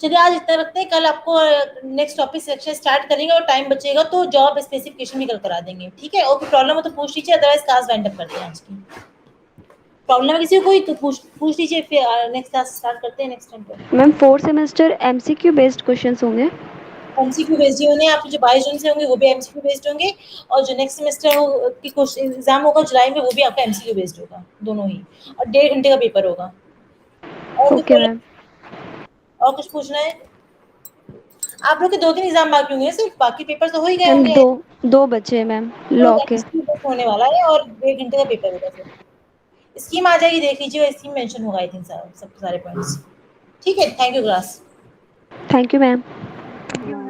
चलिए आज इतना रखते हैं, कल आपको नेक्स्ट टॉपिक सेक्शन स्टार्ट करेंगे और टाइम बचेगा तो जॉब स्पेसिफिकेशन भी कल करा देंगे, ठीक है? और कोई प्रॉब्लम हो तो पूछ लीजिए, अदरवाइज क्लास वाइंड अप करते हैं आज की। प्रॉब्लम है किसी को कोई तो पूछ लीजिए, फिर नेक्स्ट क्लास स्टार्ट करते हैं नेक्स्ट टाइम पे। Ma'am 4th semester MCQ based questions होंगे? एमसीक्यू बेस्ड ही होंगे, आपके जो 22 जून से होंगे वो भी एमसीक्यू बेस्ड होंगे, और जो नेक्स्ट सेमेस्टर की एग्जाम होगा जुलाई में वो भी आपका एमसीक्यू बेस्ड होगा, दोनों ही, और 1.5 घंटे का पेपर होगा। Okay ma'am. और कुछ पूछना है? आप लोग के 2-3 एग्जाम बाकी होंगे सिर्फ, बाकी पेपर तो हो ही गए मैम होंगे। 2 बचे हैं मैम लॉ के। होने वाला है और 1.5 घंटे का पेपर होगा। फिर स्कीम आ जाएगी, देख लीजिए, स्कीम मेंशन होगा आई थिंक सब सारे पॉइंट्स। ठीक है, thank you class. Thank you ma'am. Thank you.